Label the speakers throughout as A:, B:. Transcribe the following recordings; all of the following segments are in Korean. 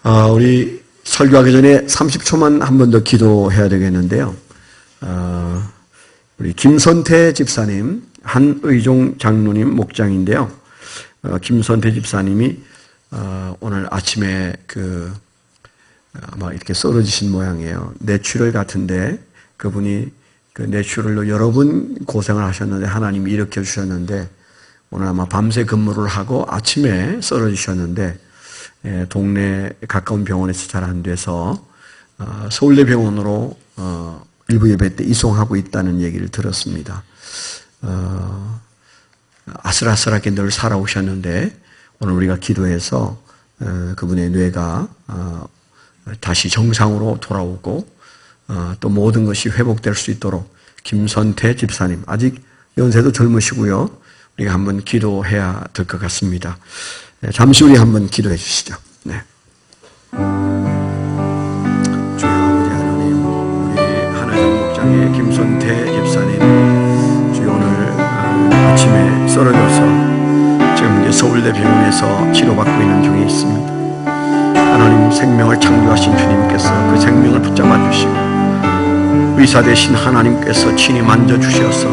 A: 우리 설교하기 전에 30초만 한 번 더 기도해야 되겠는데요. 우리 김선태 집사님, 한의종 장로님 목장인데요. 김선태 집사님이 오늘 아침에 아마 이렇게 쓰러지신 모양이에요. 뇌출혈 같은데 그분이 그 뇌출혈로 여러 번 고생을 하셨는데 하나님이 일으켜 주셨는데 오늘 아마 밤새 근무를 하고 아침에 쓰러지셨는데 동네 가까운 병원에서 잘 안 돼서 서울대병원으로 일부 예배 때 이송하고 있다는 얘기를 들었습니다. 아슬아슬하게 늘 살아오셨는데 오늘 우리가 기도해서 그분의 뇌가 다시 정상으로 돌아오고 또 모든 것이 회복될 수 있도록 김선태 집사님, 아직 연세도 젊으시고요. 우리가 한번 기도해야 될 것 같습니다. 잠시 우리 한번 기도해 주시죠. 네. 주여 아버지 하나님, 우리 한의종 목장의 김선태 집사님, 주여 오늘 아침에 쓰러져서 지금 이제 서울대병원에서 치료받고 있는 중에 있습니다. 하나님, 생명을 창조하신 주님께서 그 생명을 붙잡아 주시고 의사 되신 하나님께서 친히 만져주셔서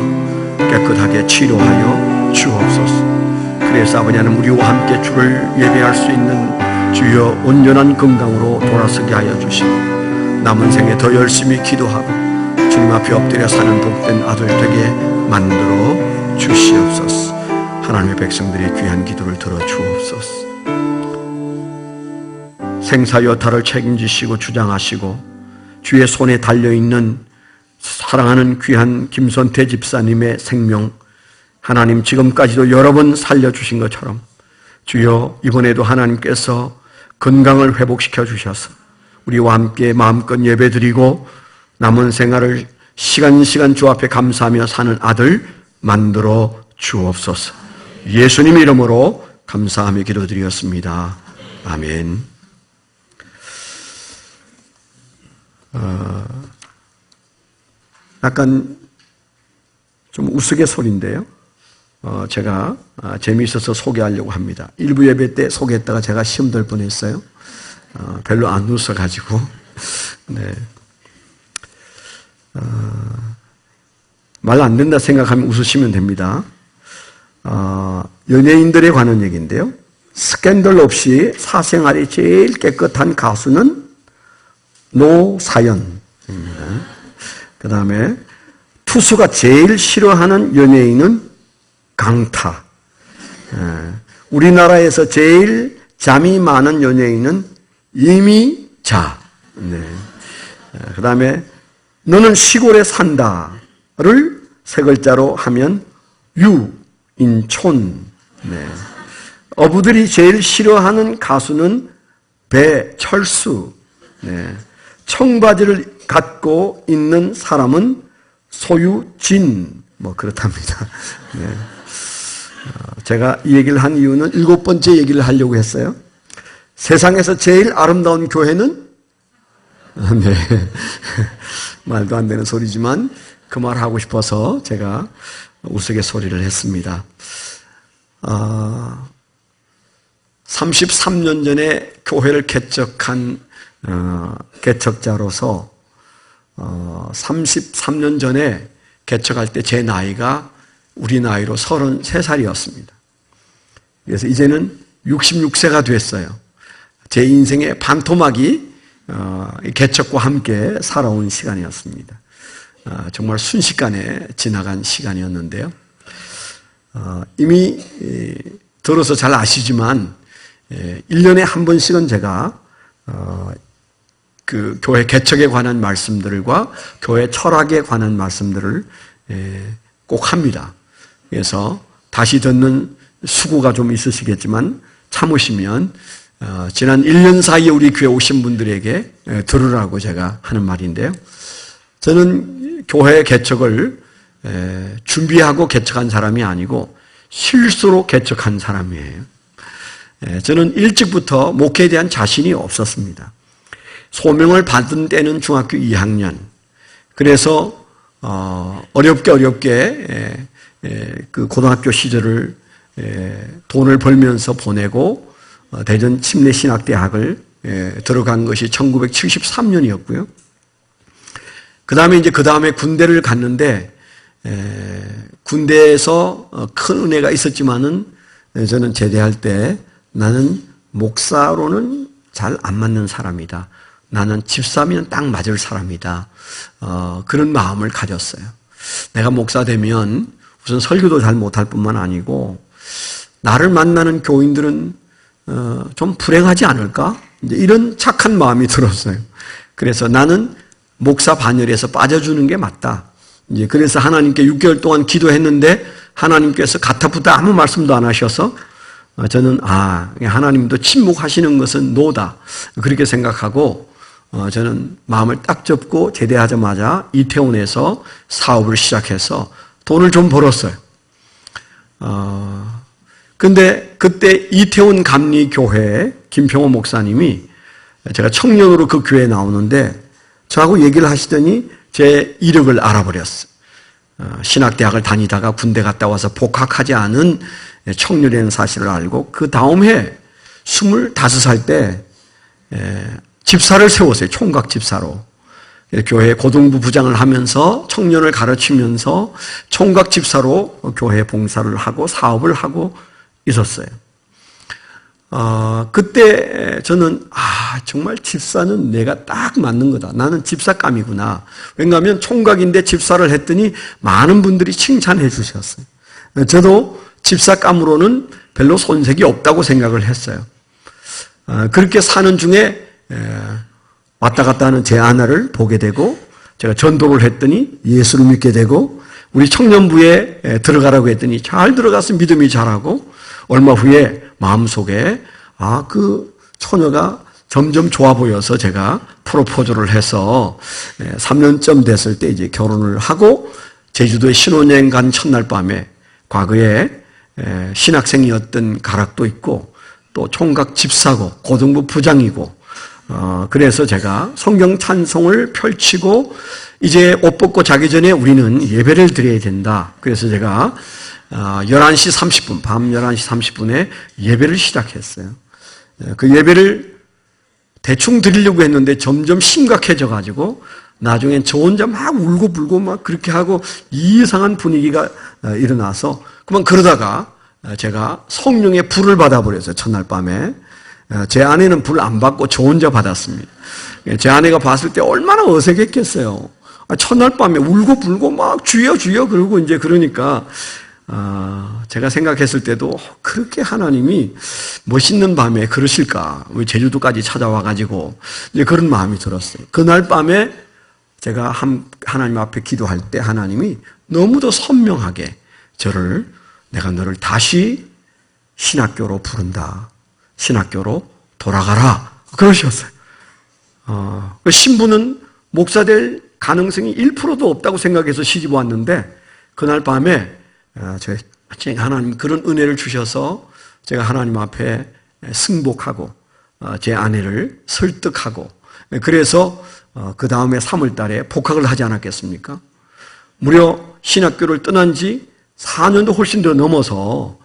A: 깨끗하게 치료하여 주옵소서. 그래서 아버지 하나님, 우리와 함께 주를 예배할 수 있는 주여 온전한 건강으로 돌아서게 하여 주시고 남은 생에 더 열심히 기도하고 주님 앞에 엎드려 사는 복된 아들 되게 만들어 주시옵소서. 하나님의 백성들의 귀한 기도를 들어 주옵소서. 생사여타를 책임지시고 주장하시고 주의 손에 달려있는 사랑하는 귀한 김선태 집사님의 생명, 하나님 지금까지도 여러 번 살려주신 것처럼 주여 이번에도 하나님께서 건강을 회복시켜 주셔서 우리와 함께 마음껏 예배드리고 남은 생활을 시간 주 앞에 감사하며 사는 아들 만들어 주옵소서. 예수님 이름으로 감사하며 기도드리었습니다. 아멘. 약간 좀 우스갯소리인데요. 제가 재미있어서 소개하려고 합니다. 일부 예배 때 소개했다가 제가 시험 될 뻔했어요. 별로 안 웃어가지고. 네. 말 안 된다 생각하면 웃으시면 됩니다. 연예인들에 관한 얘기인데요. 스캔들 없이 사생활이 제일 깨끗한 가수는 노사연입니다. 그 다음에 투수가 제일 싫어하는 연예인은 강타. 우리나라에서 제일 잠이 많은 연예인은 이미자. 네. 그 다음에 너는 시골에 산다를 세 글자로 하면 유인촌. 네. 어부들이 제일 싫어하는 가수는 배철수. 네. 청바지를 갖고 있는 사람은 소유진. 그렇답니다. 네. 제가 이 얘기를 한 이유는 7번째 얘기를 하려고 했어요. 세상에서 제일 아름다운 교회는? 네. 말도 안 되는 소리지만 그 말 하고 싶어서 제가 우스갯소리를 했습니다. 33년 전에 교회를 개척한 개척자로서 33년 전에 개척할 때 제 나이가 우리 나이로 33살이었습니다. 그래서 이제는 66세가 됐어요. 제 인생의 반토막이 개척과 함께 살아온 시간이었습니다. 정말 순식간에 지나간 시간이었는데요. 이미 들어서 잘 아시지만 1년에 한 번씩은 제가 그 교회 개척에 관한 말씀들과 교회 철학에 관한 말씀들을 꼭 합니다. 그래서 다시 듣는 수고가 좀 있으시겠지만 참으시면 지난 1년 사이에 우리 교회 오신 분들에게 들으라고 제가 하는 말인데요. 저는 교회 개척을 준비하고 개척한 사람이 아니고 실수로 개척한 사람이에요. 저는 일찍부터 목회에 대한 자신이 없었습니다. 소명을 받은 때는 중학교 2학년. 그래서 어렵게 그 고등학교 시절을 돈을 벌면서 보내고 대전 침례신학대학을 들어간 것이 1973년이었고요. 그 다음에 군대를 갔는데, 군대에서 큰 은혜가 있었지만은 저는 제대할 때 나는 목사로는 잘 안 맞는 사람이다. 나는 집사면 딱 맞을 사람이다. 그런 마음을 가졌어요. 내가 목사 되면 우선 설교도 잘 못할 뿐만 아니고 나를 만나는 교인들은 좀 불행하지 않을까? 이제 이런 착한 마음이 들었어요. 그래서 나는 목사 반열에서 빠져주는 게 맞다. 이제 그래서 하나님께 6개월 동안 기도했는데 하나님께서 가타부타 아무 말씀도 안 하셔서 저는 하나님도 침묵하시는 것은 노다. 그렇게 생각하고 저는 마음을 딱 접고 제대하자마자 이태원에서 사업을 시작해서 돈을 좀 벌었어요. 근데 그때 이태원 감리교회 김평호 목사님이 제가 청년으로 그 교회에 나오는데 저하고 얘기를 하시더니 제 이력을 알아버렸어요. 신학대학을 다니다가 군대 갔다 와서 복학하지 않은 청년이라는 사실을 알고 그 다음 해 25살 때 집사를 세웠어요. 총각 집사로. 교회 고등부 부장을 하면서 청년을 가르치면서 총각 집사로 교회 봉사를 하고 사업을 하고 있었어요. 그때 저는 정말 집사는 내가 딱 맞는 거다. 나는 집사감이구나. 왜냐하면 총각인데 집사를 했더니 많은 분들이 칭찬해 주셨어요. 저도 집사감으로는 별로 손색이 없다고 생각을 했어요. 그렇게 사는 중에 왔다 갔다 하는 제 아내를 보게 되고 제가 전도를 했더니 예수를 믿게 되고 우리 청년부에 들어가라고 했더니 잘 들어가서 믿음이 자라고 얼마 후에 마음속에 그 처녀가 점점 좋아 보여서 제가 프로포즈를 해서 3년쯤 됐을 때 이제 결혼을 하고 제주도에 신혼여행 간 첫날 밤에 과거에 신학생이었던 가락도 있고 또 총각 집사고 고등부 부장이고 그래서 제가 성경 찬송을 펼치고 이제 옷 벗고 자기 전에 우리는 예배를 드려야 된다. 그래서 제가 11시 30분, 밤 11시 30분에 예배를 시작했어요. 그 예배를 대충 드리려고 했는데 점점 심각해져 가지고 나중엔 저 혼자 막 울고 불고 막 그렇게 하고 이상한 분위기가 일어나서 그만 그러다가 제가 성령의 불을 받아버렸어요. 첫날 밤에. 제 아내는 불 안 받고 저 혼자 받았습니다. 제 아내가 봤을 때 얼마나 어색했겠어요. 첫날 밤에 울고 불고 막 주여 주여 그러고 이제 그러니까 제가 생각했을 때도 그렇게 하나님이 멋있는 밤에 그러실까? 왜 제주도까지 찾아와 가지고 이제 그런 마음이 들었어요. 그날 밤에 제가 하나님 앞에 기도할 때 하나님이 너무도 선명하게 내가 너를 다시 신학교로 부른다. 신학교로 돌아가라. 그러셨어요. 신부는 목사 될 가능성이 1%도 없다고 생각해서 시집 왔는데 그날 밤에 하나님 그런 은혜를 주셔서 제가 하나님 앞에 승복하고 제 아내를 설득하고 그래서 그 다음에 3월 달에 복학을 하지 않았겠습니까? 무려 신학교를 떠난 지 4년도 훨씬 더 넘어서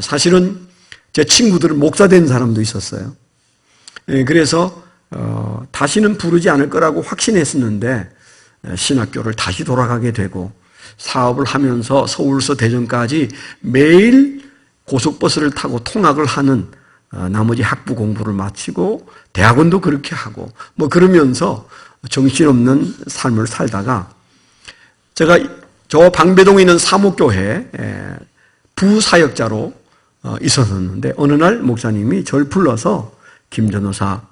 A: 사실은 제 친구들은 목사 된 사람도 있었어요. 그래서 다시는 부르지 않을 거라고 확신했었는데 신학교를 다시 돌아가게 되고 사업을 하면서 서울서 대전까지 매일 고속버스를 타고 통학을 하는 나머지 학부 공부를 마치고 대학원도 그렇게 하고 뭐 그러면서 정신없는 삶을 살다가 제가 저 방배동에 있는 사목교회 부사역자로 있었는데 어느 날 목사님이 저를 불러서 김 전도사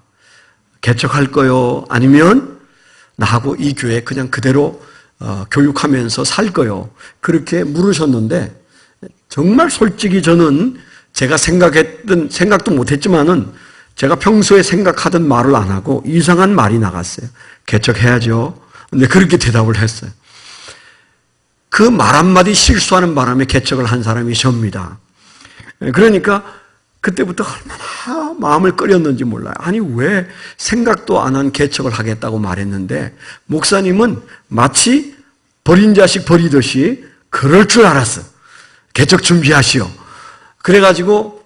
A: 개척할 거요? 아니면 나하고 이 교회 그냥 그대로 교육하면서 살 거요? 그렇게 물으셨는데 정말 솔직히 저는 제가 생각도 못했지만은 제가 평소에 생각하던 말을 안 하고 이상한 말이 나갔어요. 개척해야죠. 근데 그렇게 대답을 했어요. 그 말 한마디 실수하는 바람에 개척을 한 사람이 접니다. 그러니까 그때부터 얼마나 마음을 끓였는지 몰라요. 아니 왜 생각도 안 한 개척을 하겠다고 말했는데 목사님은 마치 버린 자식 버리듯이 그럴 줄 알았어. 개척 준비하시오. 그래가지고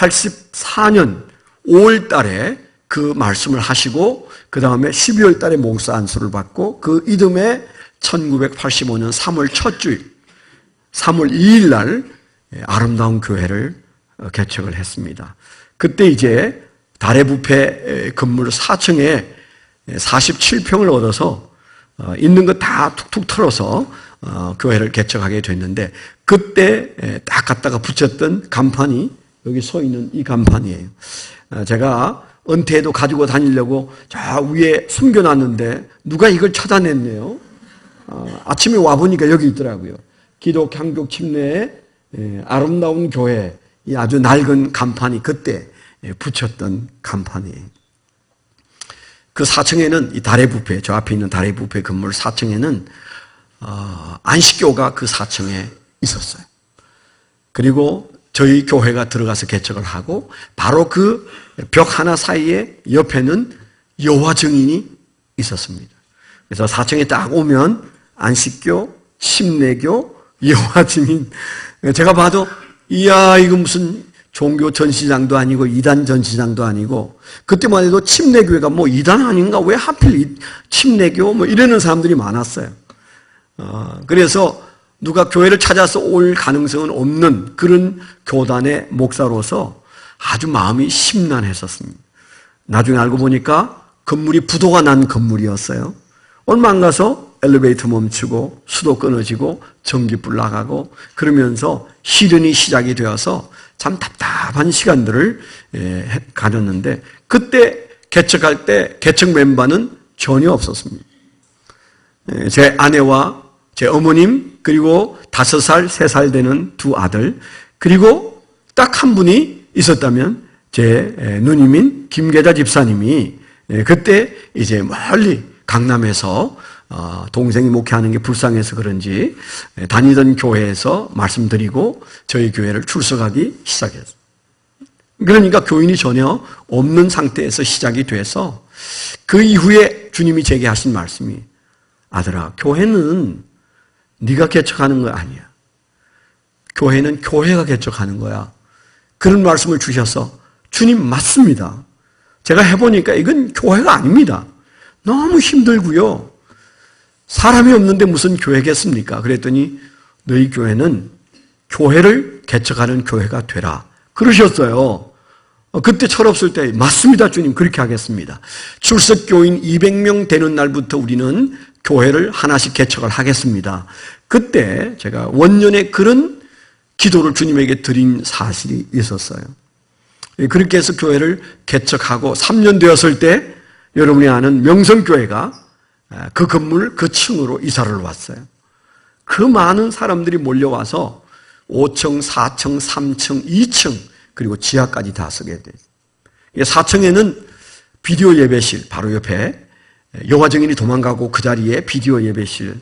A: 1984년 5월 달에 그 말씀을 하시고 그 다음에 12월 달에 목사 안수를 받고 그 이듬해 1985년 3월 첫 주일 3월 2일 날 아름다운 교회를 개척을 했습니다. 그때 이제 달의 뷔페 건물 4층에 47평을 얻어서 있는 거 다 툭툭 털어서 교회를 개척하게 됐는데 그때 딱 갖다가 붙였던 간판이 여기 서 있는 이 간판이에요. 제가 은퇴해도 가지고 다니려고 저 위에 숨겨놨는데 누가 이걸 찾아냈네요. 아침에 와보니까 여기 있더라고요. 기독 향교 침례의 아름다운 교회, 이 아주 낡은 간판이 그때 붙였던 간판이에요. 그 4층에는 이 달의 뷔페, 저 앞에 있는 달의 뷔페 건물 4층에는 안식교가 그 4층에 있었어요. 그리고 저희 교회가 들어가서 개척을 하고 바로 그 벽 하나 사이에 옆에는 여호와 증인이 있었습니다. 그래서 4층에 딱 오면 안식교, 침례교, 여호와 증인. 제가 봐도 이야 이거 무슨 종교 전시장도 아니고 이단 전시장도 아니고 그때만 해도 침례교회가 뭐 이단 아닌가 왜 하필 침례교 뭐 이러는 사람들이 많았어요. 그래서 누가 교회를 찾아서 올 가능성은 없는 그런 교단의 목사로서 아주 마음이 심란했었습니다. 나중에 알고 보니까 건물이 부도가 난 건물이었어요. 얼마 안 가서 엘리베이터 멈추고 수도 끊어지고 전기불 나가고 그러면서 시련이 시작이 되어서 참 답답한 시간들을 가졌는데 그때 개척할 때 개척 멤버는 전혀 없었습니다. 제 아내와 제 어머님 그리고 5살, 3살 되는 두 아들 그리고 딱 한 분이 있었다면 제 누님인 김계자 집사님이 그때 이제 멀리 강남에서 동생이 목회하는 게 불쌍해서 그런지 다니던 교회에서 말씀드리고 저희 교회를 출석하기 시작했어요. 그러니까 교인이 전혀 없는 상태에서 시작이 돼서 그 이후에 주님이 제게 하신 말씀이 아들아 교회는 네가 개척하는 거 아니야. 교회는 교회가 개척하는 거야. 그런 말씀을 주셔서 주님 맞습니다. 제가 해보니까 이건 교회가 아닙니다. 너무 힘들고요. 사람이 없는데 무슨 교회겠습니까? 그랬더니 너희 교회는 교회를 개척하는 교회가 되라. 그러셨어요. 그때 철없을 때 맞습니다 주님 그렇게 하겠습니다. 출석교인 200명 되는 날부터 우리는 교회를 하나씩 개척을 하겠습니다. 그때 제가 원년에 그런 기도를 주님에게 드린 사실이 있었어요. 그렇게 해서 교회를 개척하고 3년 되었을 때 여러분이 아는 명성교회가 그 건물 그 층으로 이사를 왔어요. 그 많은 사람들이 몰려와서 5층, 4층, 3층, 2층 그리고 지하까지 다 쓰게 돼요. 4층에는 비디오 예배실 바로 옆에 여호와 증인이 도망가고 그 자리에 비디오 예배실,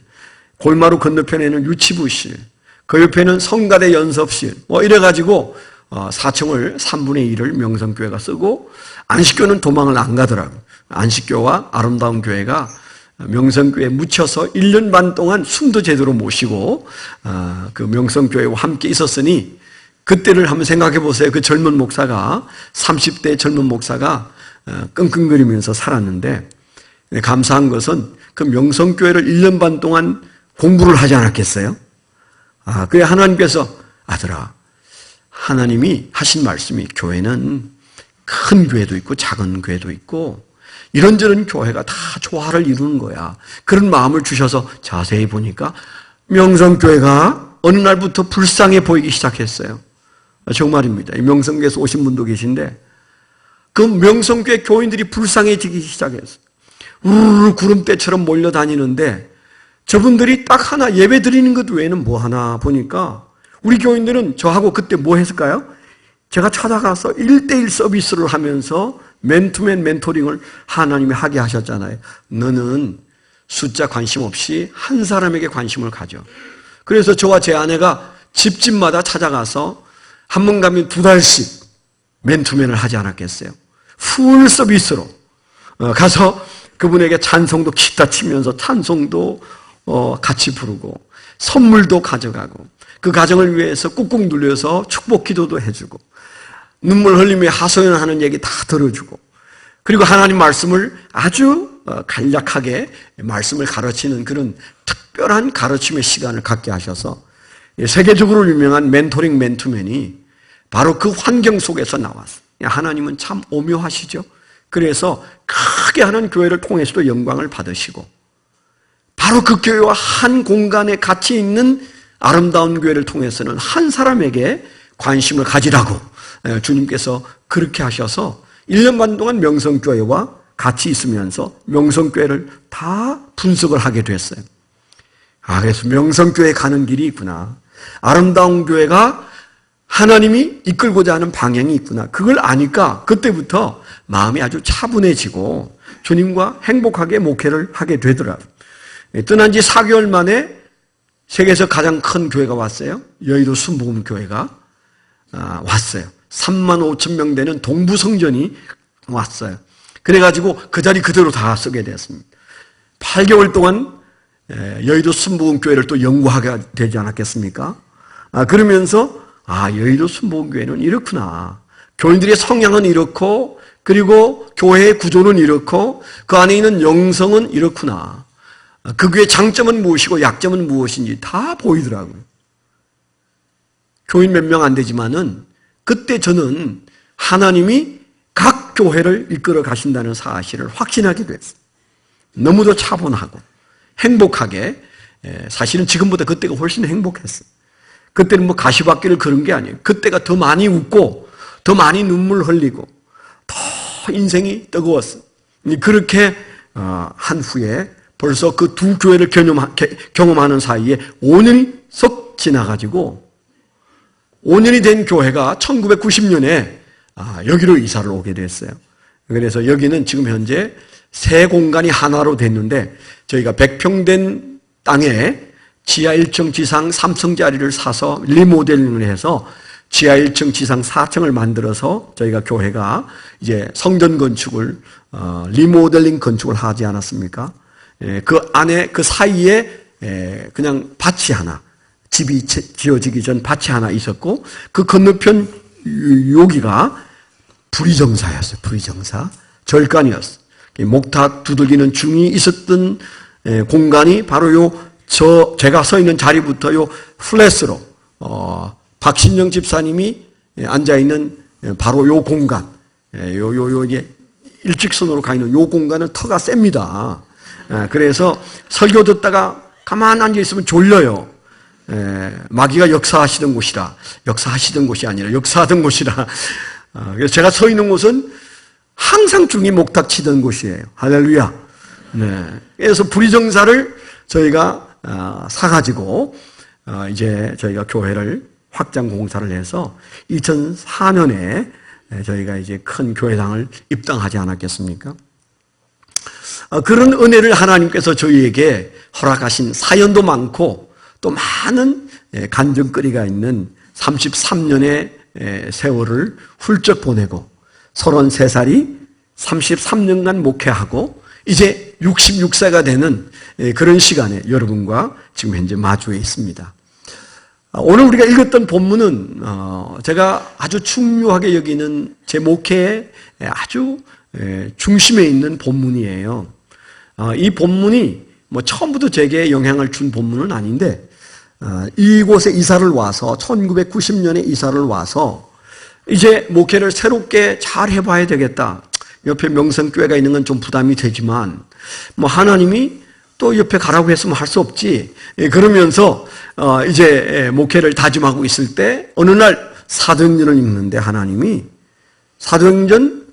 A: 골마루 건너편에는 유치부실, 그 옆에는 성가대 연습실 뭐 이래가지고 4층을 3분의 1을 명성교회가 쓰고 안식교는 도망을 안 가더라고요. 안식교와 아름다운 교회가 명성교회에 묻혀서 1년 반 동안 숨도 제대로 못 쉬고 그 명성교회와 함께 있었으니 그때를 한번 생각해 보세요. 그 젊은 목사가 30대 젊은 목사가 끙끙거리면서 살았는데 감사한 것은 그 명성교회를 1년 반 동안 공부를 하지 않았겠어요? 그래 하나님께서 아들아 하나님이 하신 말씀이 교회는 큰 교회도 있고 작은 교회도 있고 이런저런 교회가 다 조화를 이루는 거야. 그런 마음을 주셔서 자세히 보니까 명성교회가 어느 날부터 불쌍해 보이기 시작했어요. 정말입니다. 이 명성교회에서 오신 분도 계신데 그 명성교회 교인들이 불쌍해지기 시작했어요. 우르르 구름대처럼 몰려다니는데 저분들이 딱 하나 예배 드리는 것 외에는 뭐 하나 보니까 우리 교인들은 저하고 그때 뭐 했을까요? 제가 찾아가서 1대1 서비스를 하면서 맨투맨 멘토링을 하나님이 하게 하셨잖아요. 너는 숫자 관심 없이 한 사람에게 관심을 가져. 그래서 저와 제 아내가 집집마다 찾아가서 한 번 가면 2달씩 맨투맨을 하지 않았겠어요. 풀 서비스로 가서 그분에게 찬송도 기타 치면서 찬송도 같이 부르고 선물도 가져가고 그 가정을 위해서 꾹꾹 눌려서 축복 기도도 해주고 눈물 흘리며 하소연하는 얘기 다 들어주고, 그리고 하나님 말씀을 아주 간략하게 말씀을 가르치는 그런 특별한 가르침의 시간을 갖게 하셔서 세계적으로 유명한 멘토링 맨투맨이 바로 그 환경 속에서 나왔어요. 하나님은 참 오묘하시죠. 그래서 크게 하는 교회를 통해서도 영광을 받으시고, 바로 그 교회와 한 공간에 같이 있는 아름다운 교회를 통해서는 한 사람에게 관심을 가지라고 주님께서 그렇게 하셔서 1년 반 동안 명성교회와 같이 있으면서 명성교회를 다 분석을 하게 됐어요. 그래서 명성교회 가는 길이 있구나. 아름다운 교회가 하나님이 이끌고자 하는 방향이 있구나. 그걸 아니까 그때부터 마음이 아주 차분해지고 주님과 행복하게 목회를 하게 되더라고요. 떠난 지 4개월 만에 세계에서 가장 큰 교회가 왔어요. 여의도 순복음교회가 왔어요. 3만 5천 명 되는 동부성전이 왔어요. 그래가지고 그 자리 그대로 다 쓰게 됐습니다. 8개월 동안 여의도 순복음교회를 또 연구하게 되지 않았겠습니까? 그러면서 여의도 순복음교회는 이렇구나. 교인들의 성향은 이렇고, 그리고 교회의 구조는 이렇고, 그 안에 있는 영성은 이렇구나. 그 교회의 장점은 무엇이고 약점은 무엇인지 다 보이더라고요. 교인 몇 명 안 되지만은 그때 저는 하나님이 각 교회를 이끌어 가신다는 사실을 확신하게 됐어요. 너무도 차분하고 행복하게, 사실은 지금보다 그때가 훨씬 행복했어요. 그때는 뭐 가시밭길을 걸은 게 아니에요. 그때가 더 많이 웃고 더 많이 눈물 흘리고 더 인생이 뜨거웠어요. 그렇게 한 후에 벌써 그 두 교회를 경험하는 사이에 5년이 썩 지나가지고 5년이 된 교회가 1990년에 여기로 이사를 오게 됐어요. 그래서 여기는 지금 현재 세 공간이 하나로 됐는데, 저희가 100평 땅에 지하 1층 지상 3층짜리를 사서 리모델링을 해서 지하 1층 지상 4층을 만들어서 저희가 교회가 이제 성전 건축을 리모델링 건축을 하지 않았습니까? 그 안에 그 사이에 그냥 밭이 하나, 집이 지어지기 전 밭이 하나 있었고, 그 건너편 여기가 불의정사였어요. 불의정사 절간이었어요. 목탁 두들기는 중이 있었던 공간이 바로 제가 서 있는 자리부터 플랫으로 박신영 집사님이 앉아 있는 바로 요 공간, 이게 일직선으로 가 있는 요 공간은 터가 셉니다. 그래서 설교 듣다가 가만 앉아 있으면 졸려요. 마귀가 역사하시던 곳이라, 역사하시던 곳이 아니라 역사하던 곳이라. 그래서 제가 서 있는 곳은 항상 중이 목탁 치던 곳이에요. 할렐루야. 네. 그래서 불의정사를 저희가 사가지고 이제 저희가 교회를 확장 공사를 해서 2004년에 저희가 이제 큰 교회당을 입당하지 않았겠습니까? 그런 은혜를 하나님께서 저희에게 허락하신 사연도 많고 또 많은 간증거리가 있는 33년의 세월을 훌쩍 보내고 33살이 33년간 목회하고 이제 66세가 되는 그런 시간에 여러분과 지금 현재 마주해 있습니다. 오늘 우리가 읽었던 본문은 제가 아주 중요하게 여기는 제 목회의 아주 중심에 있는 본문이에요. 이 본문이 뭐 처음부터 제게 영향을 준 본문은 아닌데, 이곳에 이사를 와서 1990년에 이사를 와서 이제 목회를 새롭게 잘 해봐야 되겠다. 옆에 명성교회가 있는 건 좀 부담이 되지만 뭐 하나님이 또 옆에 가라고 했으면 할 수 없지. 그러면서 이제 목회를 다짐하고 있을 때 어느 날 사도행전을 읽는데 하나님이 사도행전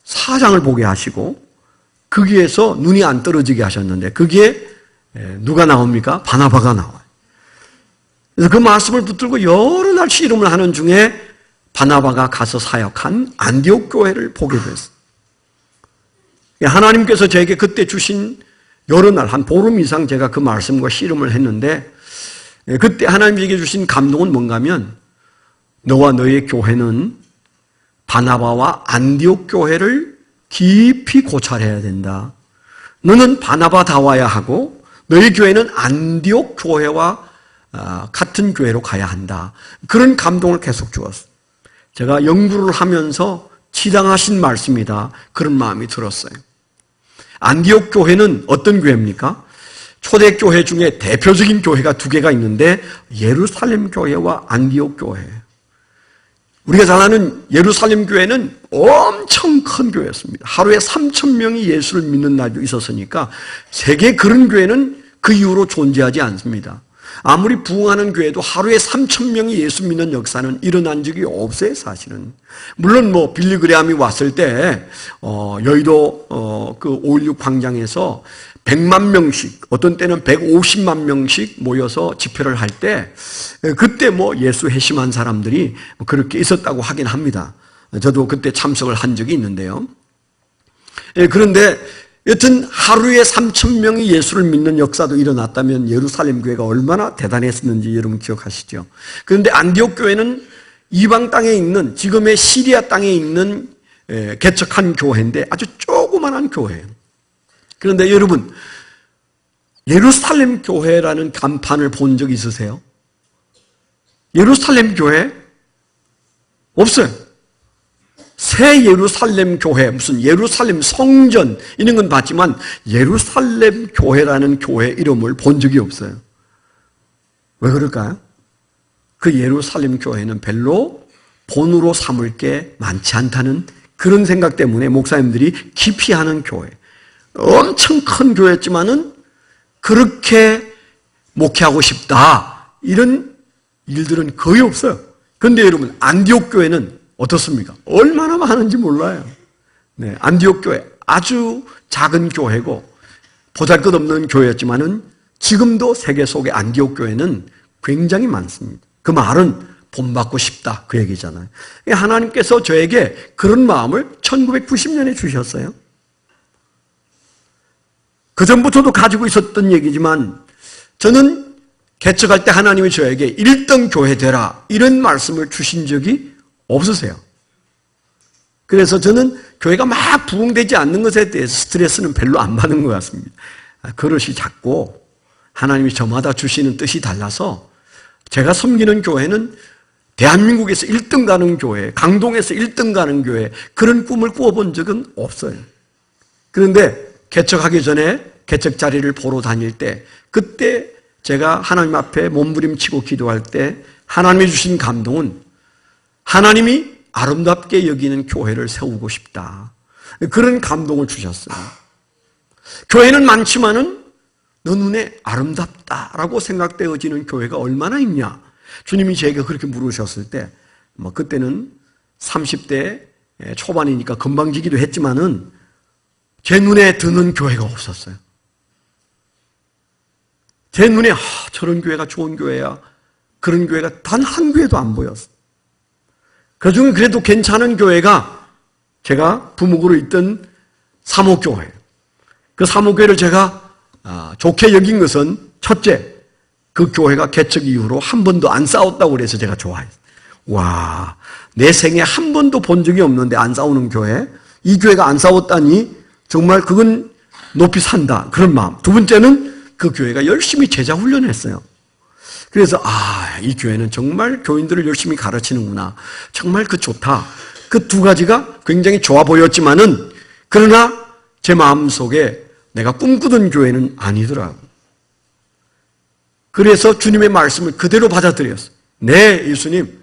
A: 4장을 보게 하시고 거기에서 눈이 안 떨어지게 하셨는데 거기에 누가 나옵니까? 바나바가 나와요. 그래서 그 말씀을 붙들고 여러 날 씨름을 하는 중에 바나바가 가서 사역한 안디옥 교회를 보게 됐어요. 하나님께서 저에게 그때 주신 여러 날, 한 보름 이상 제가 그 말씀과 씨름을 했는데, 그때 하나님에게 주신 감동은 뭔가 하면, 너와 너의 교회는 바나바와 안디옥 교회를 깊이 고찰해야 된다. 너는 바나바다워야 하고 너희 교회는 안디옥 교회와 같은 교회로 가야 한다. 그런 감동을 계속 주었어요. 제가 연구를 하면서 지당하신 말씀이다. 그런 마음이 들었어요. 안디옥 교회는 어떤 교회입니까? 초대교회 중에 대표적인 교회가 두 개가 있는데 예루살렘 교회와 안디옥 교회. 우리가 잘 아는 예루살렘 교회는 엄청 큰 교회였습니다. 하루에 3,000명이 예수를 믿는 날도 있었으니까 세계 그런 교회는 그 이후로 존재하지 않습니다. 아무리 부흥하는 교회도 하루에 3,000명이 예수 믿는 역사는 일어난 적이 없어요, 사실은. 물론 빌리 그레함이 왔을 때 여의도 그 5.16 광장에서 100만 명씩, 어떤 때는 150만 명씩 모여서 집회를 할 때 그때 예수 회심한 사람들이 그렇게 있었다고 하긴 합니다. 저도 그때 참석을 한 적이 있는데요. 그런데 여튼 하루에 3,000명이 예수를 믿는 역사도 일어났다면 예루살렘 교회가 얼마나 대단했었는지 여러분 기억하시죠? 그런데 안디옥 교회는 이방 땅에 있는, 지금의 시리아 땅에 있는 개척한 교회인데 아주 조그만한 교회예요. 그런데 여러분, 예루살렘 교회라는 간판을 본 적 있으세요? 예루살렘 교회? 없어요. 새 예루살렘 교회, 무슨 예루살렘 성전 이런 건 봤지만 예루살렘 교회라는 교회 이름을 본 적이 없어요. 왜 그럴까요? 그 예루살렘 교회는 별로 본으로 삼을 게 많지 않다는 그런 생각 때문에 목사님들이 기피하는 교회. 엄청 큰 교회였지만은 그렇게 목회하고 싶다 이런 일들은 거의 없어요. 그런데 여러분, 안디옥 교회는 어떻습니까? 얼마나 많은지 몰라요. 네, 안디옥 교회 아주 작은 교회고 보잘것없는 교회였지만은 지금도 세계 속의 안디옥 교회는 굉장히 많습니다. 그 말은 본받고 싶다 그 얘기잖아요. 하나님께서 저에게 그런 마음을 1990년에 주셨어요. 그 전부터도 가지고 있었던 얘기지만 저는 개척할 때 하나님이 저에게 1등 교회 되라 이런 말씀을 주신 적이 없으세요. 그래서 저는 교회가 막 부흥되지 않는 것에 대해서 스트레스는 별로 안 받는 것 같습니다. 그릇이 작고 하나님이 저마다 주시는 뜻이 달라서 제가 섬기는 교회는 대한민국에서 1등 가는 교회, 강동에서 1등 가는 교회 그런 꿈을 꾸어본 적은 없어요. 그런데 개척하기 전에 개척 자리를 보러 다닐 때 그때 제가 하나님 앞에 몸부림치고 기도할 때 하나님이 주신 감동은 하나님이 아름답게 여기는 교회를 세우고 싶다. 그런 감동을 주셨어요. 교회는 많지만은 너 눈에 아름답다라고 생각되어지는 교회가 얼마나 있냐? 주님이 제게 그렇게 물으셨을 때, 그때는 30대 초반이니까 건방지기도 했지만은 제 눈에 드는 교회가 없었어요. 제 눈에 저런 교회가 좋은 교회야. 그런 교회가 단 한 교회도 안 보였어요. 그중에 그래도 괜찮은 교회가 제가 부목으로 있던 사목교회. 그 사목교회를 제가 좋게 여긴 것은 첫째, 그 교회가 개척 이후로 한 번도 안 싸웠다고 그래서 제가 좋아했어요. 와, 내 생에 한 번도 본 적이 없는데 안 싸우는 교회. 이 교회가 안 싸웠다니 정말 그건 높이 산다. 그런 마음. 두 번째는 그 교회가 열심히 제자 훈련을 했어요. 그래서 이 교회는 정말 교인들을 열심히 가르치는구나. 정말 그 좋다. 그 두 가지가 굉장히 좋아 보였지만은 그러나 제 마음속에 내가 꿈꾸던 교회는 아니더라고요. 그래서 주님의 말씀을 그대로 받아들였어요. 네, 예수님.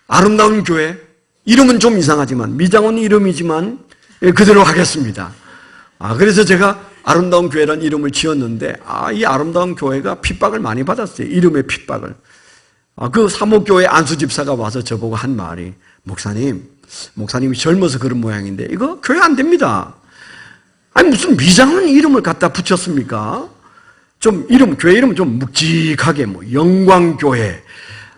A: 아름다운 교회. 이름은 좀 이상하지만 미장원 이름이지만 그대로 하겠습니다. 그래서 제가 아름다운 교회라는 이름을 지었는데 이 아름다운 교회가 핍박을 많이 받았어요. 이름의 핍박을. 그 사목교회 안수 집사가 와서 저보고 한 말이 목사님이 젊어서 그런 모양인데 이거 교회 안 됩니다. 아니 무슨 미장원 이름을 갖다 붙였습니까? 좀 교회 이름은 좀 묵직하게 영광교회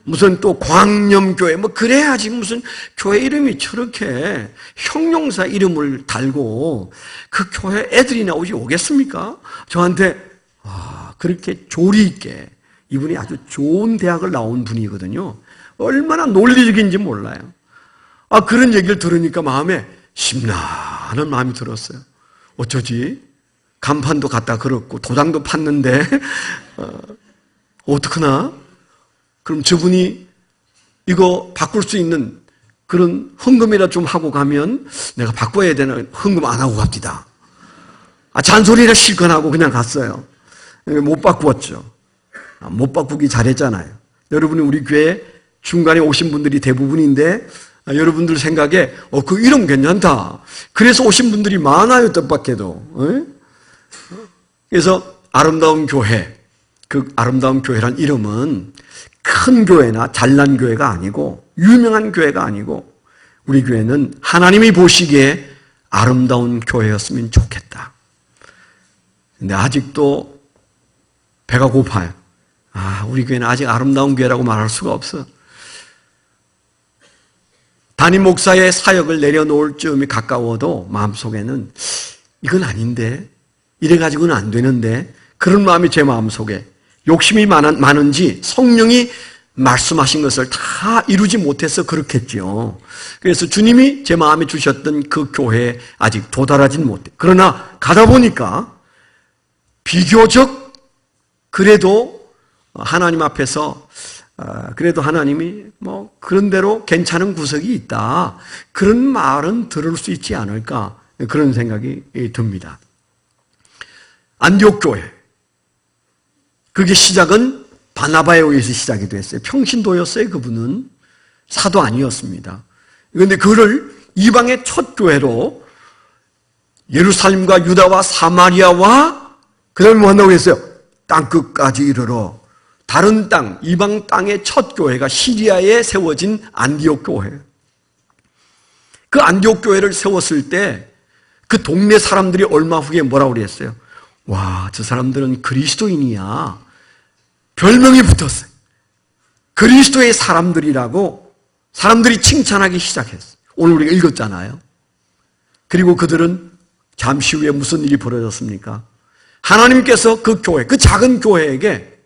A: 무슨 또 광염교회 그래야지 무슨 교회 이름이 저렇게 형용사 이름을 달고 그 교회 애들이 나오지 오겠습니까? 저한테 그렇게 조리 있게 이분이 아주 좋은 대학을 나온 분이거든요. 얼마나 논리적인지 몰라요. 그런 얘기를 들으니까 마음에 심란한 마음이 들었어요. 어쩌지? 간판도 갖다 걸었고 도장도 팠는데 어떡하나? 그럼 저분이 이거 바꿀 수 있는 그런 헌금이라 좀 하고 가면 내가 바꿔야 되나 헌금 안 하고 갑니다. 잔소리라 실컷 하고 그냥 갔어요. 못 바꾸었죠. 못 바꾸기 잘했잖아요. 여러분이 우리 교회 중간에 오신 분들이 대부분인데 여러분들 생각에 그 이름 괜찮다. 그래서 오신 분들이 많아요. 뜻밖에도. 그래서 아름다운 교회, 그 아름다운 교회란 이름은 큰 교회나 잘난 교회가 아니고 유명한 교회가 아니고 우리 교회는 하나님이 보시기에 아름다운 교회였으면 좋겠다. 근데 아직도 배가 고파요. 우리 교회는 아직 아름다운 교회라고 말할 수가 없어. 담임 목사의 사역을 내려놓을 즈음이 가까워도 마음속에는 이건 아닌데, 이래가지고는 안 되는데, 그런 마음이 제 마음속에 욕심이 많은지 성령이 말씀하신 것을 다 이루지 못해서 그렇겠지요. 그래서 주님이 제 마음에 주셨던 그 교회에 아직 도달하진 못해. 그러나 가다 보니까 비교적 그래도 하나님 앞에서 그래도 하나님이 그런 대로 괜찮은 구석이 있다. 그런 말은 들을 수 있지 않을까. 그런 생각이 듭니다. 안디옥 교회. 그게 시작은 바나바에 의해서 시작이 됐어요. 평신도였어요. 그분은 사도 아니었습니다. 그런데 그를 이방의 첫 교회로 예루살렘과 유다와 사마리아와 그다음에 뭐 한다고 했어요? 땅끝까지 이르러 다른 땅, 이방 땅의 첫 교회가 시리아에 세워진 안디옥 교회. 그 안디옥 교회를 세웠을 때 그 동네 사람들이 얼마 후에 뭐라고 그랬어요? 와, 저 사람들은 그리스도인이야. 별명이 붙었어요. 그리스도의 사람들이라고 사람들이 칭찬하기 시작했어요. 오늘 우리가 읽었잖아요. 그리고 그들은 잠시 후에 무슨 일이 벌어졌습니까? 하나님께서 그 교회, 그 작은 교회에게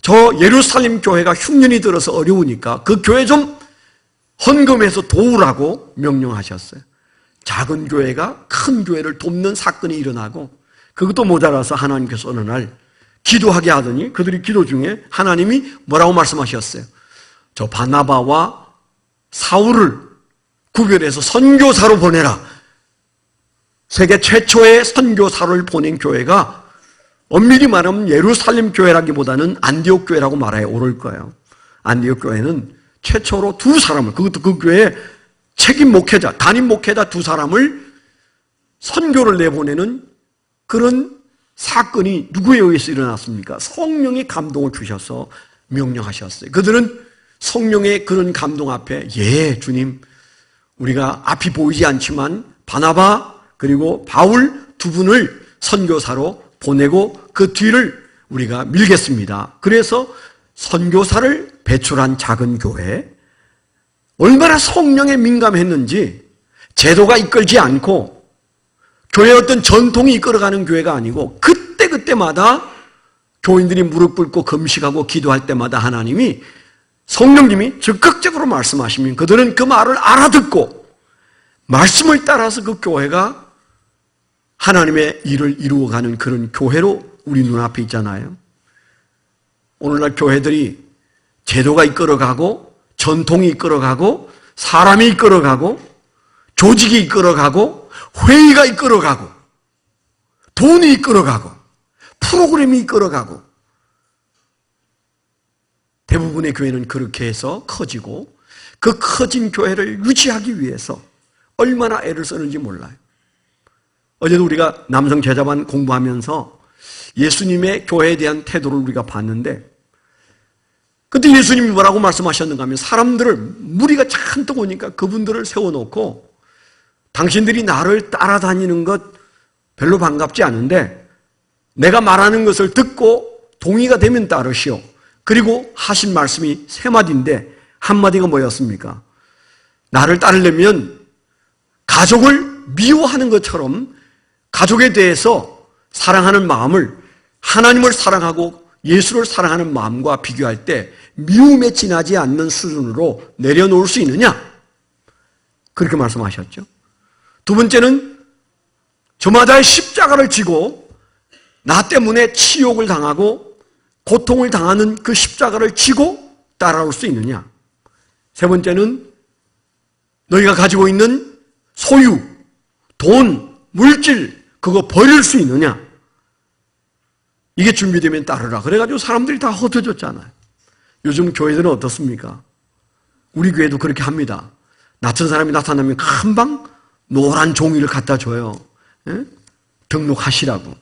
A: 저 예루살렘 교회가 흉년이 들어서 어려우니까 그 교회 좀 헌금해서 도우라고 명령하셨어요. 작은 교회가 큰 교회를 돕는 사건이 일어나고 그것도 모자라서 하나님께서 어느 날 기도하게 하더니 그들이 기도 중에 하나님이 뭐라고 말씀하셨어요? 저 바나바와 사울을 구별해서 선교사로 보내라. 세계 최초의 선교사를 보낸 교회가 엄밀히 말하면 예루살렘 교회라기보다는 안디옥 교회라고 말해야 옳을 거예요. 안디옥 교회는 최초로 두 사람을, 그것도 그 교회의 책임 목회자, 담임 목회자 두 사람을 선교를 내보내는 그런 사건이 누구에 의해서 일어났습니까? 성령이 감동을 주셔서 명령하셨어요. 그들은 성령의 그런 감동 앞에 예, 주님, 우리가 앞이 보이지 않지만 바나바 그리고 바울 두 분을 선교사로 보내고 그 뒤를 우리가 밀겠습니다. 그래서 선교사를 배출한 작은 교회, 얼마나 성령에 민감했는지 제도가 이끌지 않고 교회의 어떤 전통이 이끌어가는 교회가 아니고 그때마다 교인들이 무릎 꿇고 금식하고 기도할 때마다 하나님이 성령님이 적극적으로 말씀하시면 그들은 그 말을 알아듣고 말씀을 따라서 그 교회가 하나님의 일을 이루어가는 그런 교회로 우리 눈앞에 있잖아요. 오늘날 교회들이 제도가 이끌어가고 전통이 이끌어가고 사람이 이끌어가고 조직이 이끌어가고 회의가 이끌어가고 돈이 이끌어가고 프로그램이 이끌어가고 대부분의 교회는 그렇게 해서 커지고 그 커진 교회를 유지하기 위해서 얼마나 애를 쓰는지 몰라요. 어제도 우리가 남성 제자반 공부하면서 예수님의 교회에 대한 태도를 우리가 봤는데 그때 예수님이 뭐라고 말씀하셨는가 하면 사람들을 무리가 잔뜩 오니까 그분들을 세워놓고 당신들이 나를 따라다니는 것 별로 반갑지 않은데 내가 말하는 것을 듣고 동의가 되면 따르시오. 그리고 하신 말씀이 세 마디인데 한 마디가 뭐였습니까? 나를 따르려면 가족을 미워하는 것처럼 가족에 대해서 사랑하는 마음을 하나님을 사랑하고 예수를 사랑하는 마음과 비교할 때 미움에 지나지 않는 수준으로 내려놓을 수 있느냐? 그렇게 말씀하셨죠. 두 번째는 저마다의 십자가를 지고 나 때문에 치욕을 당하고 고통을 당하는 그 십자가를 지고 따라올 수 있느냐? 세 번째는 너희가 가지고 있는 소유, 돈, 물질, 그거 버릴 수 있느냐? 이게 준비되면 따르라. 그래가지고 사람들이 다 흩어졌잖아요. 요즘 교회들은 어떻습니까? 우리 교회도 그렇게 합니다. 낯선 사람이 나타나면 금방 노란 종이를 갖다 줘요. 예? 등록하시라고.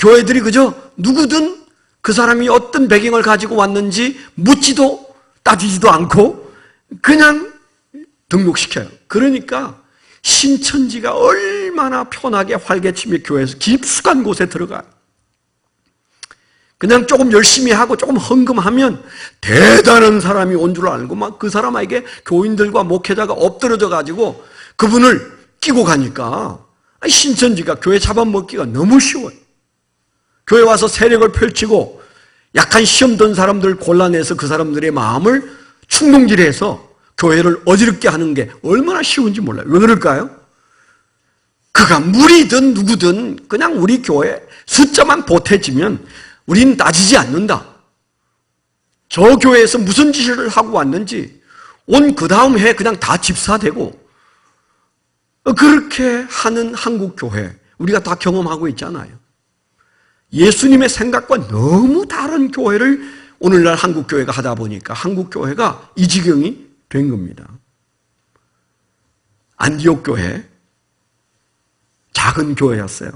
A: 교회들이 그저 누구든 그 사람이 어떤 배경을 가지고 왔는지 묻지도 따지지도 않고 그냥 등록시켜요. 그러니까 신천지가 얼마나 편하게 활개치며 교회에서 깊숙한 곳에 들어가요. 그냥 조금 열심히 하고 조금 헌금하면 대단한 사람이 온 줄 알고 막 그 사람에게 교인들과 목회자가 엎드러져 가지고 그분을 끼고 가니까 신천지가 교회 잡아먹기가 너무 쉬워요. 교회 와서 세력을 펼치고 약한 시험 든 사람들 골라내서 그 사람들의 마음을 충동질해서 교회를 어지럽게 하는 게 얼마나 쉬운지 몰라요. 왜 그럴까요? 그가 무리든 누구든 그냥 우리 교회 숫자만 보태지면 우린 따지지 않는다. 저 교회에서 무슨 짓을 하고 왔는지 온 그 다음 해에 그냥 다 집사되고 그렇게 하는 한국 교회 우리가 다 경험하고 있잖아요. 예수님의 생각과 너무 다른 교회를 오늘날 한국 교회가 하다 보니까 한국 교회가 이 지경이 된 겁니다. 안디옥 교회 작은 교회였어요.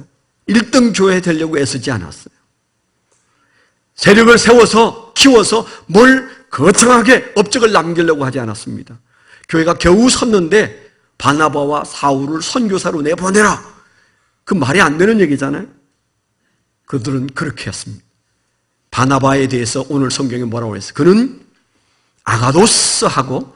A: 1등 교회 되려고 애쓰지 않았어요. 세력을 세워서 키워서 뭘 거창하게 업적을 남기려고 하지 않았습니다. 교회가 겨우 섰는데 바나바와 사울을 선교사로 내보내라. 그 말이 안 되는 얘기잖아요. 그들은 그렇게 했습니다. 바나바에 대해서 오늘 성경에 뭐라고 했어요? 그는 아가도스하고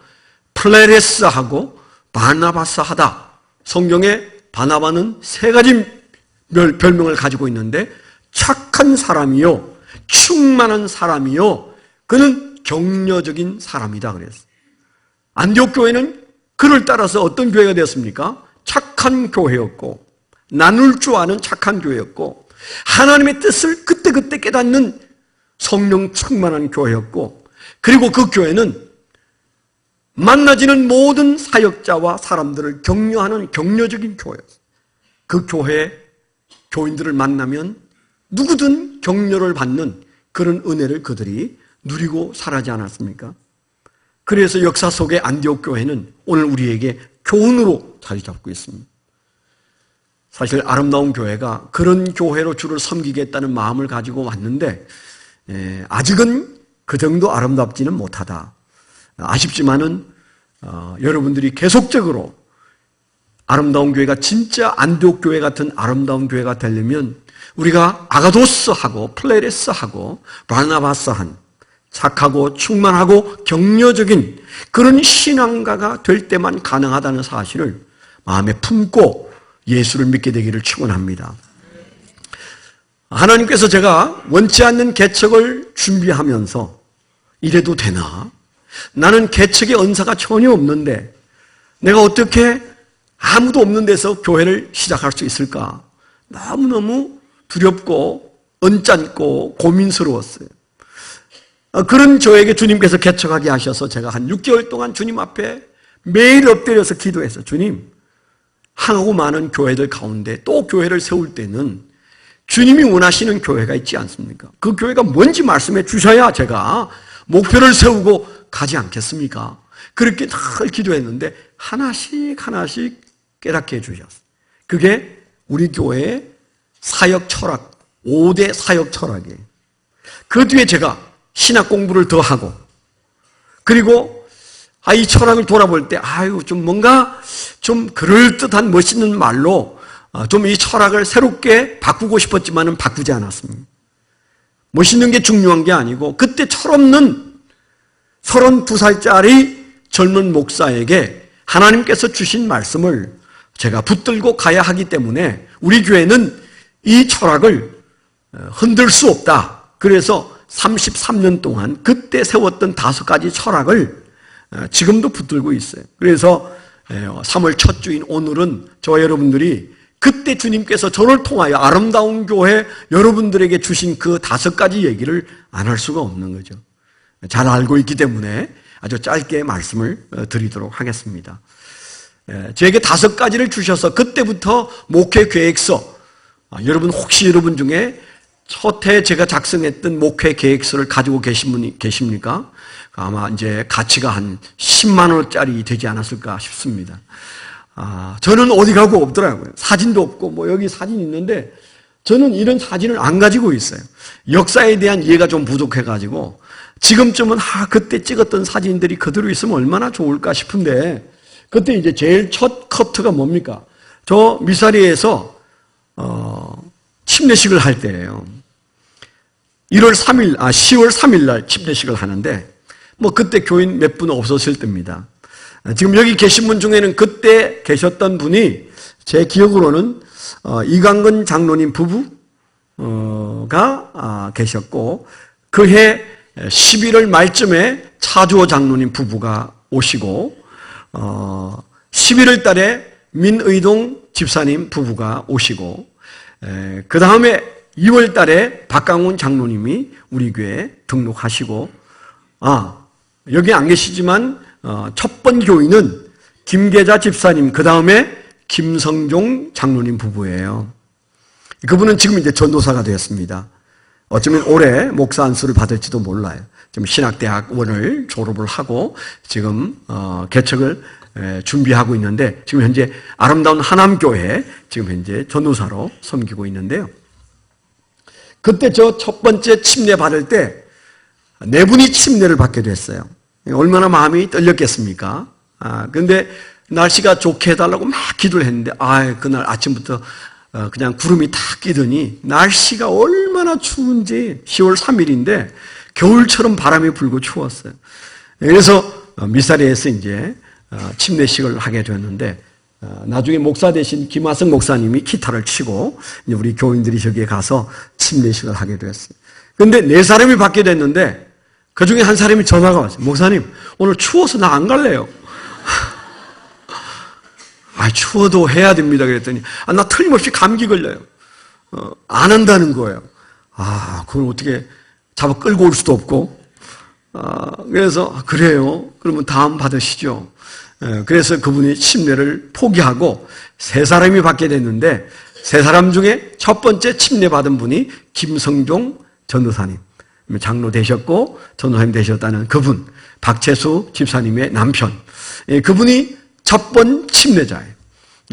A: 플레레스하고 바나바스 하다. 성경에 바나바는 3가지 별명을 가지고 있는데 착한 사람이요, 충만한 사람이요, 그는 격려적인 사람이다 그랬어요. 안디옥 교회는 그를 따라서 어떤 교회가 되었습니까? 착한 교회였고 나눌 줄 아는 착한 교회였고 하나님의 뜻을 그때그때 깨닫는 성령 충만한 교회였고 그리고 그 교회는 만나지는 모든 사역자와 사람들을 격려하는 격려적인 교회였어요. 그 교회 교인들을 만나면 누구든 격려를 받는 그런 은혜를 그들이 누리고 살아지 않았습니까? 그래서 역사 속의 안디옥 교회는 오늘 우리에게 교훈으로 자리 잡고 있습니다. 사실 아름다운 교회가 그런 교회로 주를 섬기겠다는 마음을 가지고 왔는데 아직은 그 정도 아름답지는 못하다. 아쉽지만은 여러분들이 계속적으로 아름다운 교회가 진짜 안디옥 교회 같은 아름다운 교회가 되려면 우리가 아가도스하고 플레레스하고 바나바스한 착하고 충만하고 격려적인 그런 신앙가가 될 때만 가능하다는 사실을 마음에 품고 예수를 믿게 되기를 축원합니다. 하나님께서 제가 원치 않는 개척을 준비하면서 이래도 되나? 나는 개척의 은사가 전혀 없는데 내가 어떻게 아무도 없는 데서 교회를 시작할 수 있을까? 너무너무 두렵고 언짢고 고민스러웠어요. 그런 저에게 주님께서 개척하게 하셔서 제가 한 6개월 동안 주님 앞에 매일 엎드려서 기도했어요. 주님, 하고 많은 교회들 가운데 또 교회를 세울 때는 주님이 원하시는 교회가 있지 않습니까? 그 교회가 뭔지 말씀해 주셔야 제가 목표를 세우고 가지 않겠습니까? 그렇게 늘 기도했는데 하나씩 깨닫게 해주셨어요. 그게 우리 교회의 사역 철학, 5대 사역 철학이에요. 그 뒤에 제가 신학 공부를 더 하고 그리고 이 철학을 돌아볼 때 좀 뭔가 좀 그럴듯한 멋있는 말로 좀 이 철학을 새롭게 바꾸고 싶었지만은 바꾸지 않았습니다. 멋있는 게 중요한 게 아니고 그때 철없는 32살짜리 젊은 목사에게 하나님께서 주신 말씀을 제가 붙들고 가야 하기 때문에 우리 교회는 이 철학을 흔들 수 없다. 그래서 33년 동안 그때 세웠던 5가지 철학을 지금도 붙들고 있어요. 그래서 3월 첫 주인 오늘은 저와 여러분들이 그때 주님께서 저를 통하여 아름다운 교회 여러분들에게 주신 그 5가지 얘기를 안 할 수가 없는 거죠. 잘 알고 있기 때문에 아주 짧게 말씀을 드리도록 하겠습니다. 저에게 5가지를 주셔서 그때부터 목회 계획서, 여러분 혹시 여러분 중에 첫해 제가 작성했던 목회 계획서를 가지고 계신 분이 계십니까? 아마 이제 가치가 한 10만 원짜리 되지 않았을까 싶습니다. 저는 어디 가고 없더라고요. 사진도 없고, 뭐 여기 사진 있는데, 저는 이런 사진을 안 가지고 있어요. 역사에 대한 이해가 좀 부족해가지고, 지금쯤은, 그때 찍었던 사진들이 그대로 있으면 얼마나 좋을까 싶은데, 그때 이제 제일 첫 커트가 뭡니까? 저 미사리에서, 침례식을 할 때예요. 10월 3일 날 침례식을 하는데, 뭐 그때 교인 몇 분 없었을 때입니다. 지금 여기 계신 분 중에는 그때 계셨던 분이 제 기억으로는 이강근 장로님 부부가 계셨고, 그해 11월 말쯤에 차주호 장로님 부부가 오시고, 11월 달에 민의동 집사님 부부가 오시고, 그 다음에 2월 달에 박강훈 장로님이 우리 교회에 등록하시고, 여기 안 계시지만 첫 번 교인은 김계자 집사님, 그 다음에 김성종 장로님 부부예요. 그분은 지금 이제 전도사가 되었습니다. 어쩌면 올해 목사 안수를 받을지도 몰라요. 지금 신학대학원을 졸업을 하고 지금 개척을 준비하고 있는데, 지금 현재 아름다운 하남교회에 지금 현재 전도사로 섬기고 있는데요. 그때 저 첫 번째 침례 받을 때 4분이 침례를 받게 됐어요. 얼마나 마음이 떨렸겠습니까? 근데 날씨가 좋게 해달라고 막 기도를 했는데, 그날 아침부터 그냥 구름이 탁 끼더니 날씨가 얼마나 추운지, 10월 3일인데 겨울처럼 바람이 불고 추웠어요. 그래서 미사리에서 이제 침례식을 하게 되었는데, 나중에 목사 되신 김하성 목사님이 기타를 치고 이제 우리 교인들이 저기에 가서 침례식을 하게 되었어요. 근데 4사람이 받게 됐는데, 그 중에 한 사람이 전화가 왔어요. 목사님, 오늘 추워서 나 안 갈래요. 추워도 해야 됩니다. 그랬더니, 나 틀림없이 감기 걸려요. 안 한다는 거예요. 그걸 어떻게 잡아 끌고 올 수도 없고. 그래서, 그래요. 그러면 다음 받으시죠. 그래서 그분이 침례를 포기하고 3사람이 받게 됐는데, 3사람 중에 첫 번째 침례 받은 분이 김성종 전도사님, 장로 되셨고 전도사님 되셨다는 그분, 박채수 집사님의 남편, 그분이 첫 번 침례자예요.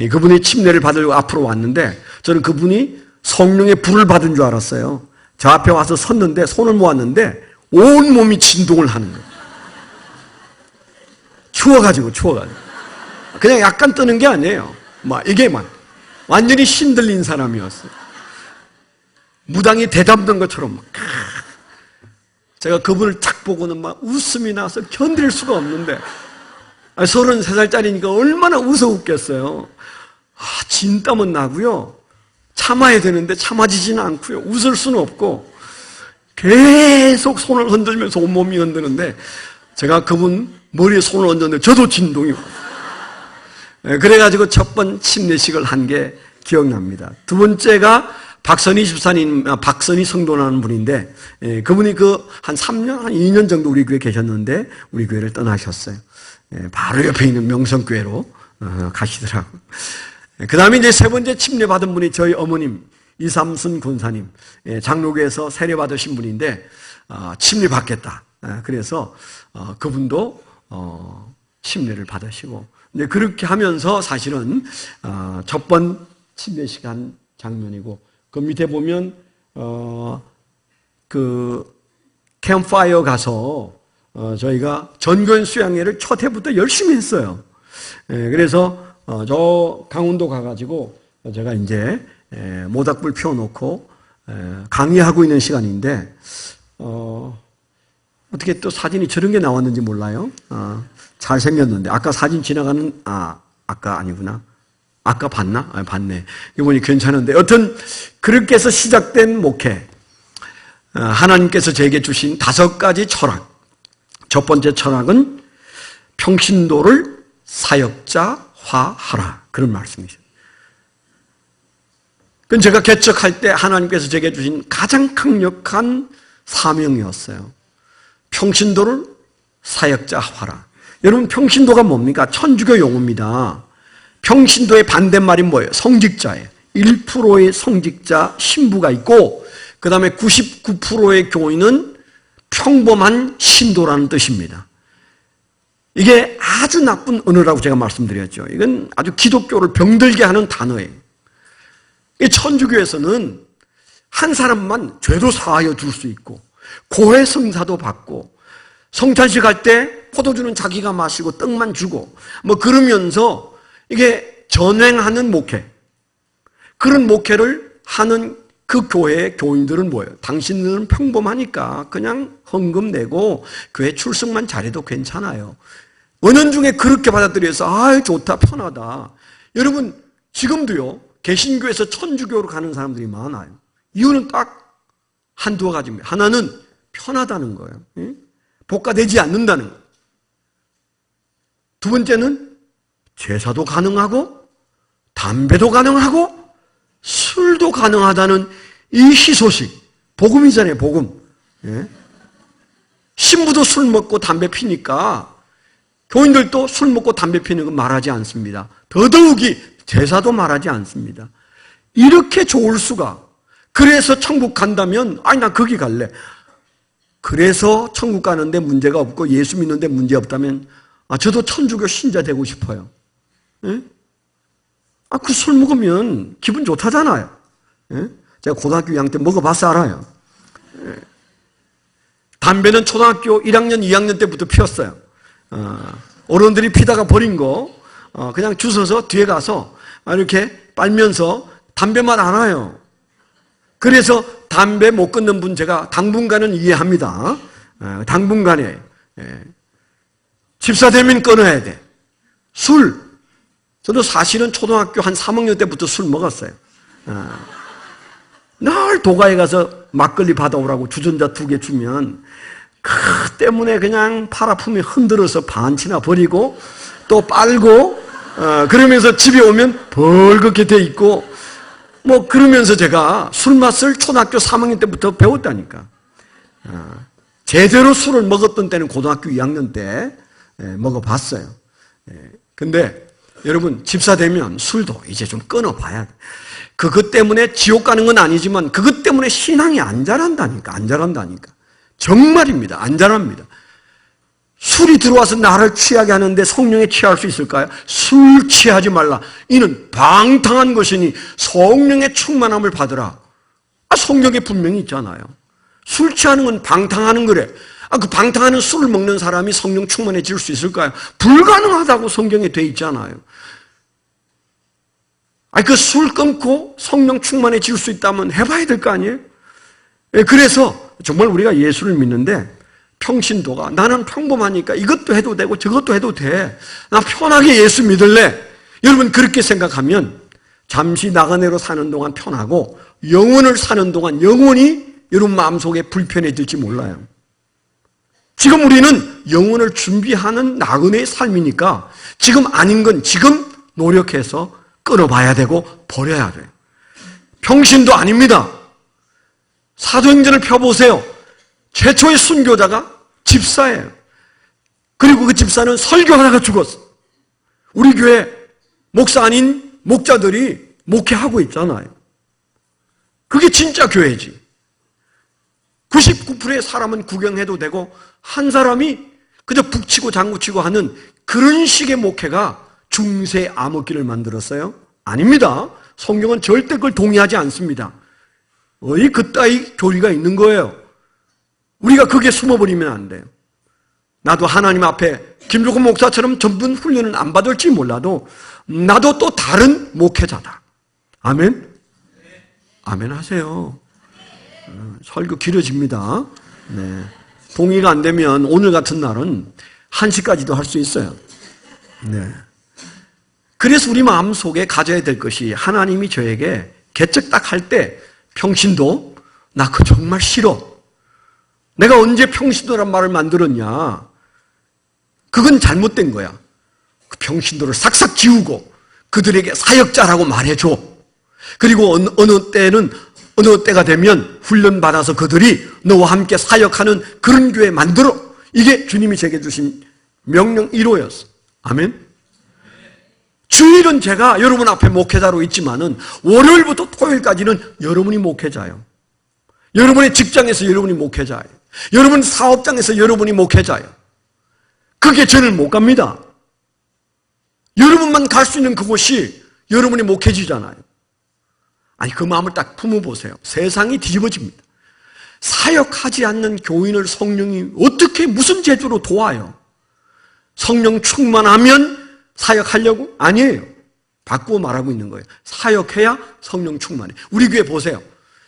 A: 그분이 침례를 받으려고 앞으로 왔는데, 저는 그분이 성령의 불을 받은 줄 알았어요. 저 앞에 와서 섰는데 손을 모았는데 온 몸이 진동을 하는 거예요. 추워가지고. 그냥 약간 뜨는 게 아니에요. 완전히 신들린 사람이었어요. 무당이 대답된 것처럼 제가 그분을 딱 보고는 막 웃음이 나서 견딜 수가 없는데, 33살짜리니까 얼마나 웃어 웃겠어요. 진땀은 나고요. 참아야 되는데 참아지지는 않고요. 웃을 수는 없고 계속 손을 흔들면서 온몸이 흔드는데, 제가 그분 머리에 손을 얹었는데 저도 진동이 와요. 그래가지고 첫 번 침례식을 한 게 기억납니다. 두 번째가 박선희 집사님, 박선희 성도라는 분인데, 그분이 한 3년, 한 2년 정도 우리 교회에 계셨는데, 우리 교회를 떠나셨어요. 바로 옆에 있는 명성교회로 가시더라고요. 그 다음에 이제 3번째 침례 받은 분이 저희 어머님, 이삼순 권사님, 장로교에서 세례 받으신 분인데, 침례 받겠다. 그래서 그분도 침례를 받으시고, 이제 그렇게 하면서 사실은 첫 번 침례식 한 장면이고, 그 밑에 보면 캠프파이어 가서 저희가 전교인 수양회를 첫 해부터 열심히 했어요. 그래서 저 강원도 가가지고 제가 이제 모닥불 피워놓고 강의하고 있는 시간인데, 어떻게 또 사진이 저런 게 나왔는지 몰라요. 잘생겼는데 아까 사진 지나가는 아까 아니구나. 아까 봤나? 봤네. 이분이 괜찮은데, 여튼 그렇게 해서 시작된 목회, 하나님께서 제게 주신 5가지 철학. 첫 번째 철학은 평신도를 사역자화하라, 그런 말씀이죠. 그건 제가 개척할 때 하나님께서 제게 주신 가장 강력한 사명이었어요. 평신도를 사역자화라. 여러분, 평신도가 뭡니까? 천주교 용어입니다. 평신도의 반대말이 뭐예요? 성직자예요. 1%의 성직자 신부가 있고 그 다음에 99%의 교인은 평범한 신도라는 뜻입니다. 이게 아주 나쁜 언어라고 제가 말씀드렸죠. 이건 아주 기독교를 병들게 하는 단어예요. 이 천주교에서는 한 사람만 죄도 사하여 줄 수 있고 고해 성사도 받고 성찬식 할 때 포도주는 자기가 마시고 떡만 주고 뭐 그러면서 이게 전횡하는 목회, 그런 목회를 하는 그 교회의 교인들은 뭐예요? 당신들은 평범하니까 그냥 헌금 내고 교회 출석만 잘해도 괜찮아요. 은연중에 그렇게 받아들여서 아 좋다 편하다. 여러분 지금도요 개신교에서 천주교로 가는 사람들이 많아요. 이유는 딱 한두 가지입니다. 하나는 편하다는 거예요. 복가되지 않는다는 거예요. 두 번째는 제사도 가능하고 담배도 가능하고 술도 가능하다는 이 희소식. 복음이잖아요, 복음. 신부도 술 먹고 담배 피니까 교인들도 술 먹고 담배 피는 건 말하지 않습니다. 더더욱이 제사도 말하지 않습니다. 이렇게 좋을 수가. 그래서 천국 간다면 아니 나 거기 갈래. 그래서 천국 가는데 문제가 없고 예수 믿는데 문제 없다면 저도 천주교 신자 되고 싶어요. 그 술 먹으면 기분 좋다잖아요. 제가 고등학교 2학년 때 먹어봐서 알아요. 담배는 초등학교 1학년, 2학년 때부터 피웠어요. 어른들이 피다가 버린 거 그냥 주워서 뒤에 가서 이렇게 빨면서 담배 맛 알아요. 그래서 담배 못 끊는 분 제가 당분간은 이해합니다. 당분간에 집사 되면 끊어야 돼. 술. 저도 사실은 초등학교 한 3학년 때부터 술 먹었어요. 늘 도가에 가서 막걸리 받아오라고 주전자 2개 주면 그 때문에 그냥 팔 아픔이 흔들어서 반치나 버리고 또 빨고 그러면서 집에 오면 벌겋게 돼 있고 뭐 그러면서 제가 술 맛을 초등학교 3학년 때부터 배웠다니까. 제대로 술을 먹었던 때는 고등학교 2학년 때 먹어봤어요. 근데 여러분 집사 되면 술도 이제 좀 끊어봐야 돼. 그것 때문에 지옥 가는 건 아니지만 그것 때문에 신앙이 안 자란다니까. 안 자란다니까. 정말입니다. 안 자랍니다. 술이 들어와서 나를 취하게 하는데 성령에 취할 수 있을까요? 술 취하지 말라. 이는 방탕한 것이니 성령의 충만함을 받으라. 성경에 분명히 있잖아요. 술 취하는 건 방탕하는 거래. 그 방탕하는 술을 먹는 사람이 성령 충만해질 수 있을까요? 불가능하다고 성경에 돼 있잖아요. 그 술 끊고 성령 충만해질 수 있다면 해봐야 될 거 아니에요? 그래서 정말 우리가 예수를 믿는데 평신도가 나는 평범하니까 이것도 해도 되고 저것도 해도 돼. 나 편하게 예수 믿을래. 여러분 그렇게 생각하면 잠시 나그네로 사는 동안 편하고 영원을 사는 동안 영원히 여러분 마음속에 불편해질지 몰라요. 지금 우리는 영혼을 준비하는 나그네의 삶이니까 지금 아닌 건 지금 노력해서 끊어봐야 되고 버려야 돼요. 평신도 아닙니다. 사도행전을 펴보세요. 최초의 순교자가 집사예요. 그리고 그 집사는 설교하다가 죽었어. 우리 교회 목사 아닌 목자들이 목회하고 있잖아요. 그게 진짜 교회지. 99%의 사람은 구경해도 되고 한 사람이 그저 북치고 장구치고 하는 그런 식의 목회가 중세 암흑기를 만들었어요? 아닙니다. 성경은 절대 그걸 동의하지 않습니다. 그따위 교리가 있는 거예요. 우리가 그게 숨어버리면 안 돼요. 나도 하나님 앞에 김종국 목사처럼 전문 훈련은 안 받을지 몰라도 나도 또 다른 목회자다. 아멘? 아멘 하세요. 설교 길어집니다. 네. 동의가 안 되면 오늘 같은 날은 1시까지도 할 수 있어요. 네. 그래서 우리 마음속에 가져야 될 것이 하나님이 저에게 개척 딱 할 때 평신도 나 그거 정말 싫어. 내가 언제 평신도란 말을 만들었냐. 그건 잘못된 거야. 그 평신도를 싹싹 지우고 그들에게 사역자라고 말해줘. 그리고 어느 때가 되면 훈련받아서 그들이 너와 함께 사역하는 그런 교회 만들어. 이게 주님이 제게 주신 명령 1호였어. 아멘. 주일은 제가 여러분 앞에 목회자로 있지만은 월요일부터 토요일까지는 여러분이 목회자예요. 여러분의 직장에서 여러분이 목회자예요. 여러분 사업장에서 여러분이 목회자예요. 그게 저는 못 갑니다. 여러분만 갈 수 있는 그곳이 여러분이 목회지잖아요. 아니, 그 마음을 딱 품어보세요. 세상이 뒤집어집니다. 사역하지 않는 교인을 성령이 어떻게 무슨 재주로 도와요? 성령 충만하면 사역하려고? 아니에요. 바꾸어 말하고 있는 거예요. 사역해야 성령 충만해. 우리 교회 보세요.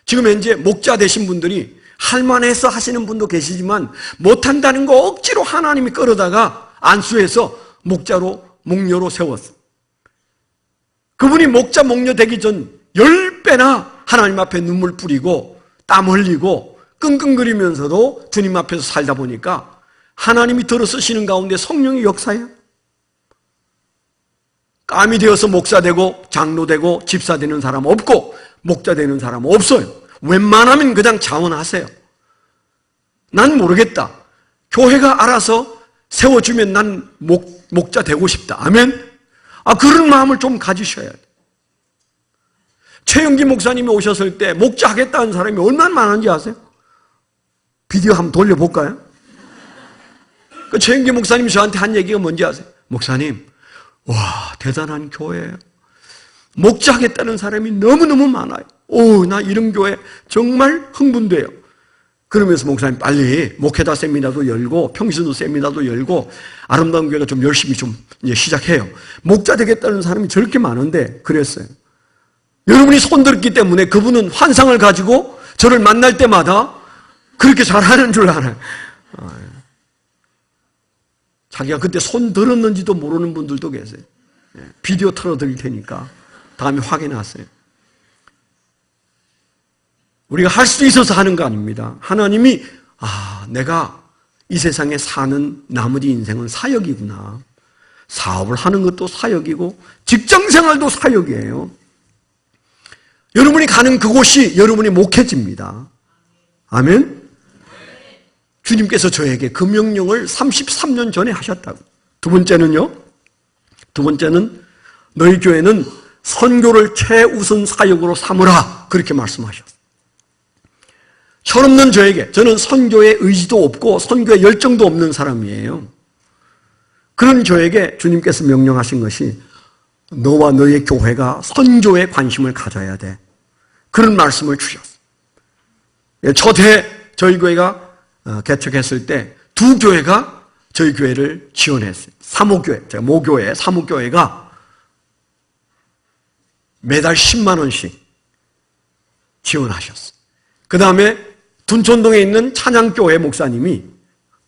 A: 지금 현재 목자 되신 분들이 할만해서 하시는 분도 계시지만 못한다는 거 억지로 하나님이 끌어다가 안수해서 목녀로 세웠어. 그분이 목자 목녀 되기 전 10배나 하나님 앞에 눈물 뿌리고 땀 흘리고 끙끙거리면서도 주님 앞에서 살다 보니까 하나님이 들어 쓰시는 가운데 성령의 역사예요. 감이 되어서 목사 되고 장로 되고 집사 되는 사람 없고 목자 되는 사람 없어요. 웬만하면 그냥 자원하세요. 난 모르겠다. 교회가 알아서 세워주면 난 목자 되고 싶다. 아멘? 그런 마음을 좀 가지셔야 돼요. 최영기 목사님이 오셨을 때 목자 하겠다는 사람이 얼마나 많은지 아세요? 비디오 한번 돌려볼까요? 그 최영기 목사님이 저한테 한 얘기가 뭔지 아세요? 목사님, 와, 대단한 교회예요. 목자 하겠다는 사람이 너무너무 많아요. 나 이런 교회 정말 흥분돼요. 그러면서 목사님 빨리 목회자 세미나도 열고 평신도 세미나도 열고 아름다운 교회가 좀 열심히 좀 이제 시작해요. 목자 되겠다는 사람이 저렇게 많은데 그랬어요. 여러분이 손들었기 때문에 그분은 환상을 가지고 저를 만날 때마다 그렇게 잘하는 줄 알아요. 자기가 그때 손 들었는지도 모르는 분들도 계세요. 비디오 틀어드릴 테니까 다음에 확인하세요. 우리가 할 수 있어서 하는 거 아닙니다. 하나님이 내가 이 세상에 사는 나머지 인생은 사역이구나. 사업을 하는 것도 사역이고 직장생활도 사역이에요. 여러분이 가는 그곳이 여러분의 목회지입니다. 아멘? 주님께서 저에게 그 명령을 33년 전에 하셨다고. 두 번째는 너희 교회는 선교를 최우선 사역으로 삼으라. 그렇게 말씀하셨어요. 철없는 저에게, 저는 선교에 의지도 없고 선교에 열정도 없는 사람이에요. 그런 저에게 주님께서 명령하신 것이 너와 너의 교회가 선교에 관심을 가져야 돼. 그런 말씀을 주셨어요. 초대 저희 교회가 개척했을 때 두 교회가 저희 교회를 지원했어요. 사모교회, 제가 모교회, 사모교회가 매달 10만 원씩 지원하셨어요. 그 다음에 둔촌동에 있는 찬양교회 목사님이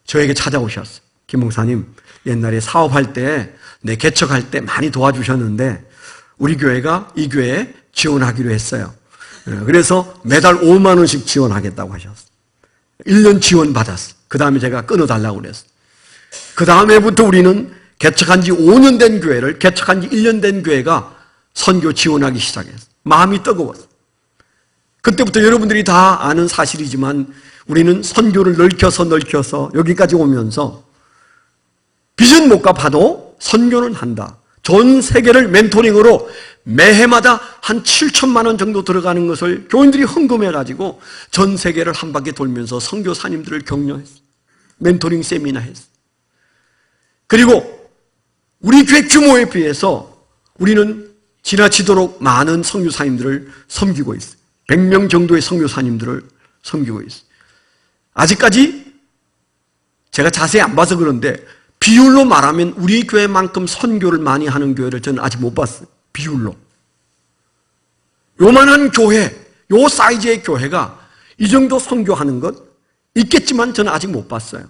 A: 저에게 찾아오셨어요. 김 목사님, 옛날에 사업할 때, 개척할 때 많이 도와주셨는데 우리 교회가 이 교회에 지원하기로 했어요. 그래서 매달 5만 원씩 지원하겠다고 하셨어요. 1년 지원 받았어요. 그 다음에 제가 끊어달라고 그랬어요. 그 다음에부터 우리는 개척한 지 5년 된 교회를, 개척한 지 1년 된 교회가 선교 지원하기 시작했어요. 마음이 뜨거웠어요. 그때부터 여러분들이 다 아는 사실이지만 우리는 선교를 넓혀서 여기까지 오면서 빚은 못 갚아도 선교는 한다. 전 세계를 멘토링으로 매해마다 한 7천만 원 정도 들어가는 것을 교인들이 헌금해가지고 전 세계를 한 바퀴 돌면서 선교사님들을 격려했어요. 멘토링 세미나 했어요. 그리고 우리 교회 규모에 비해서 우리는 지나치도록 많은 선교사님들을 섬기고 있어요. 100명 정도의 선교사님들을 섬기고 있어요. 아직까지 제가 자세히 안 봐서 그런데 비율로 말하면 우리 교회만큼 선교를 많이 하는 교회를 저는 아직 못 봤어요. 비율로. 요만한 교회, 요 사이즈의 교회가 이 정도 선교하는 것 있겠지만 저는 아직 못 봤어요.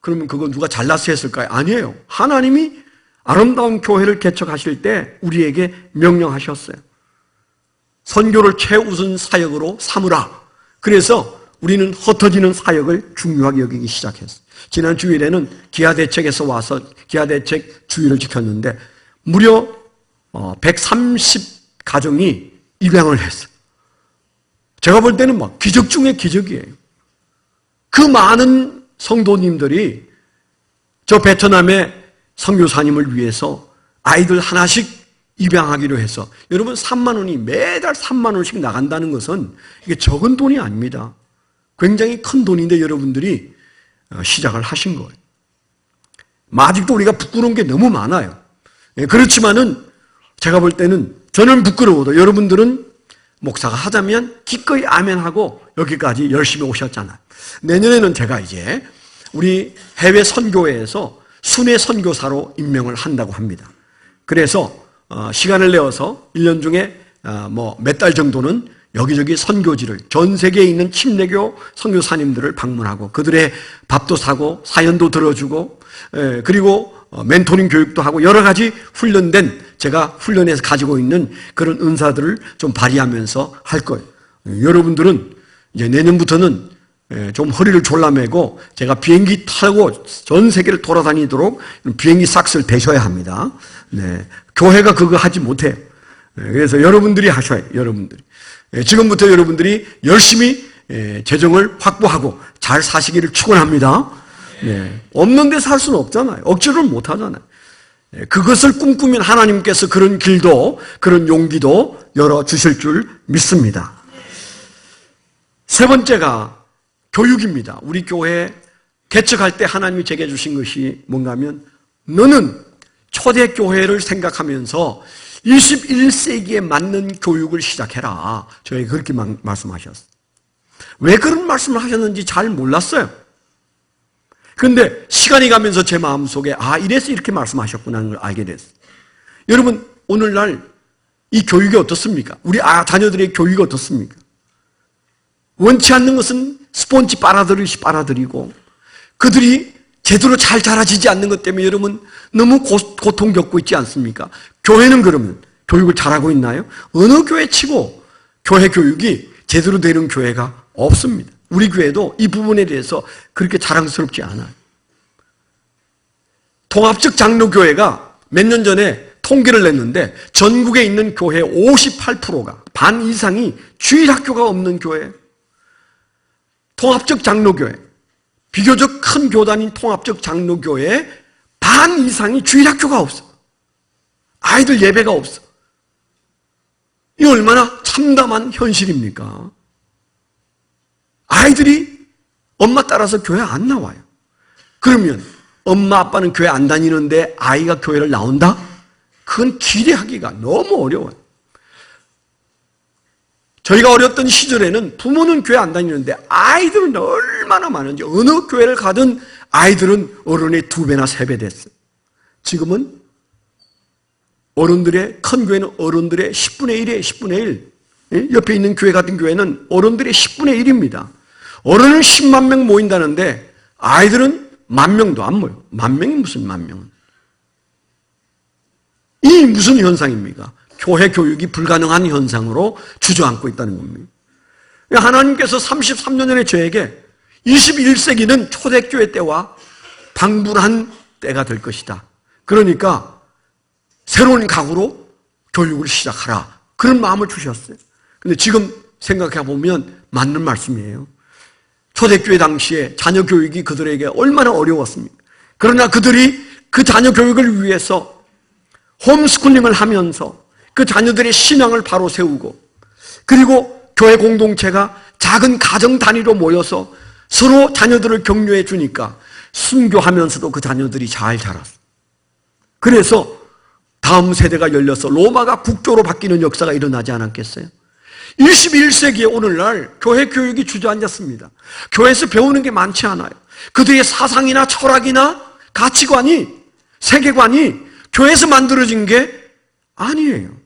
A: 그러면 그건 누가 잘나서 했을까요? 아니에요. 하나님이 아름다운 교회를 개척하실 때 우리에게 명령하셨어요. 선교를 최우선 사역으로 삼으라. 그래서 우리는 흩어지는 사역을 중요하게 여기기 시작했어요. 지난 주일에는 기아대책에서 와서 기아대책 주일을 지켰는데 무려 130 가정이 입양을 했어요. 제가 볼 때는 막 기적 중의 기적이에요. 그 많은 성도님들이 저 베트남의 선교사님을 위해서 아이들 하나씩 입양하기로 해서 여러분 3만 원이 매달 3만 원씩 나간다는 것은 이게 적은 돈이 아닙니다. 굉장히 큰 돈인데 여러분들이 시작을 하신 거예요. 아직도 우리가 부끄러운 게 너무 많아요. 그렇지만은 제가 볼 때는 저는 부끄러워도 여러분들은 목사가 하자면 기꺼이 아멘하고 여기까지 열심히 오셨잖아요. 내년에는 제가 이제 우리 해외 선교회에서 순회 선교사로 임명을 한다고 합니다. 그래서 시간을 내어서 1년 중에 몇 달 정도는 여기저기 선교지를 전 세계에 있는 침례교 선교사님들을 방문하고 그들의 밥도 사고 사연도 들어주고 그리고 멘토링 교육도 하고 여러 가지 훈련된 제가 훈련해서 가지고 있는 그런 은사들을 좀 발휘하면서 할 거예요. 여러분들은 이제 내년부터는 좀 허리를 졸라매고 제가 비행기 타고 전 세계를 돌아다니도록 비행기 삭스를 대셔야 합니다. 네. 교회가 그거 하지 못해요. 그래서 여러분들이 하셔야 해요. 여러분들이. 지금부터 여러분들이 열심히 재정을 확보하고 잘 사시기를 축원합니다. 네. 없는데 살 수는 없잖아요. 억지로는 못 하잖아요. 그것을 꿈꾸면 하나님께서 그런 길도 그런 용기도 열어주실 줄 믿습니다. 세 번째가 교육입니다. 우리 교회 개척할 때 하나님이 제게 주신 것이 뭔가 하면 너는 초대교회를 생각하면서 21세기에 맞는 교육을 시작해라. 저에게 그렇게 말씀하셨어요. 왜 그런 말씀을 하셨는지 잘 몰랐어요. 그런데 시간이 가면서 제 마음속에 이래서 이렇게 말씀하셨구나 하는 걸 알게 됐어요. 여러분 오늘날 이 교육이 어떻습니까? 우리 자녀들의 교육이 어떻습니까? 원치 않는 것은 스폰지 빨아들이시 빨아들이고 그들이 제대로 잘 자라지지 않는 것 때문에 여러분 너무 고통 겪고 있지 않습니까? 교회는 그러면 교육을 잘하고 있나요? 어느 교회 치고 교회 교육이 제대로 되는 교회가 없습니다. 우리 교회도 이 부분에 대해서 그렇게 자랑스럽지 않아요. 통합적 장로교회가 몇 년 전에 통계를 냈는데 전국에 있는 교회 58%가 반 이상이 주일학교가 없는 교회예요. 통합적 장로교회, 비교적 큰 교단인 통합적 장로교회의 반 이상이 주일학교가 없어. 아이들 예배가 없어. 이 얼마나 참담한 현실입니까? 아이들이 엄마 따라서 교회 안 나와요. 그러면 엄마 아빠는 교회 안 다니는데 아이가 교회를 나온다? 그건 기대하기가 너무 어려워요. 저희가 어렸던 시절에는 부모는 교회 안 다니는데 아이들은 얼마나 많은지 어느 교회를 가든 아이들은 어른의 2배나 3배 됐어요. 지금은 어른들의 큰 교회는 어른들의 10분의 1이에요. 10분의 1. 옆에 있는 교회 같은 교회는 어른들의 10분의 1입니다. 어른은 10만 명 모인다는데 아이들은 10,000명도 안 모여. 10,000명이 무슨 10,000명은. 이 무슨 현상입니까? 교회 교육이 불가능한 현상으로 주저앉고 있다는 겁니다. 하나님께서 33년 전에 저에게 21세기는 초대교회 때와 방불한 때가 될 것이다. 그러니까 새로운 각오로 교육을 시작하라. 그런 마음을 주셨어요. 근데 지금 생각해 보면 맞는 말씀이에요. 초대교회 당시에 자녀 교육이 그들에게 얼마나 어려웠습니까? 그러나 그들이 그 자녀 교육을 위해서 홈스쿨링을 하면서 그 자녀들의 신앙을 바로 세우고 그리고 교회 공동체가 작은 가정 단위로 모여서 서로 자녀들을 격려해 주니까 순교하면서도 그 자녀들이 잘 자랐어요. 그래서 다음 세대가 열려서 로마가 국교로 바뀌는 역사가 일어나지 않았겠어요? 21세기의 오늘날 교회 교육이 주저앉았습니다. 교회에서 배우는 게 많지 않아요. 그들의 사상이나 철학이나 가치관이, 세계관이 교회에서 만들어진 게 아니에요.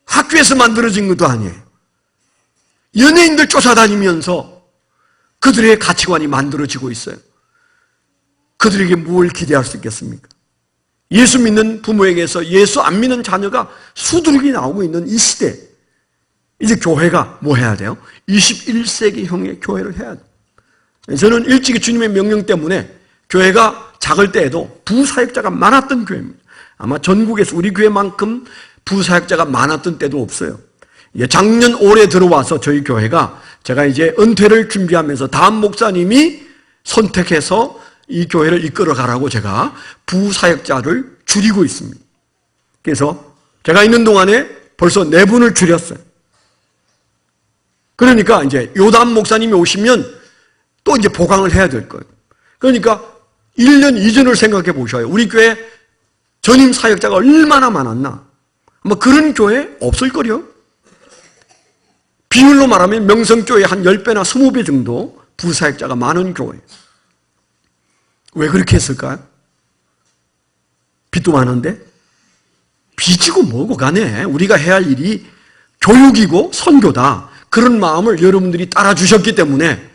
A: 학교에서 만들어진 것도 아니에요. 연예인들 쫓아다니면서 그들의 가치관이 만들어지고 있어요. 그들에게 뭘 기대할 수 있겠습니까? 예수 믿는 부모에게서 예수 안 믿는 자녀가 수두룩이 나오고 있는 이 시대, 이제 교회가 뭐 해야 돼요? 21세기형의 교회를 해야 돼요. 저는 일찍이 주님의 명령 때문에 교회가 작을 때에도 부사역자가 많았던 교회입니다. 아마 전국에서 우리 교회만큼 부사역자가 많았던 때도 없어요. 작년 올해 들어와서 저희 교회가 제가 이제 은퇴를 준비하면서 다음 목사님이 선택해서 이 교회를 이끌어 가라고 제가 부사역자를 줄이고 있습니다. 그래서 제가 있는 동안에 벌써 4분을 줄였어요. 그러니까 이제 요담 목사님이 오시면 또 이제 보강을 해야 될 거예요. 그러니까 1년 이전을 생각해 보셔요. 우리 교회 전임 사역자가 얼마나 많았나. 뭐 그런 교회 없을걸요? 비율로 말하면 명성교회 한 10배나 20배 정도 부사역자가 많은 교회. 왜 그렇게 했을까요? 빚도 많은데? 빚이고 뭐고 간에 우리가 해야 할 일이 교육이고 선교다. 그런 마음을 여러분들이 따라주셨기 때문에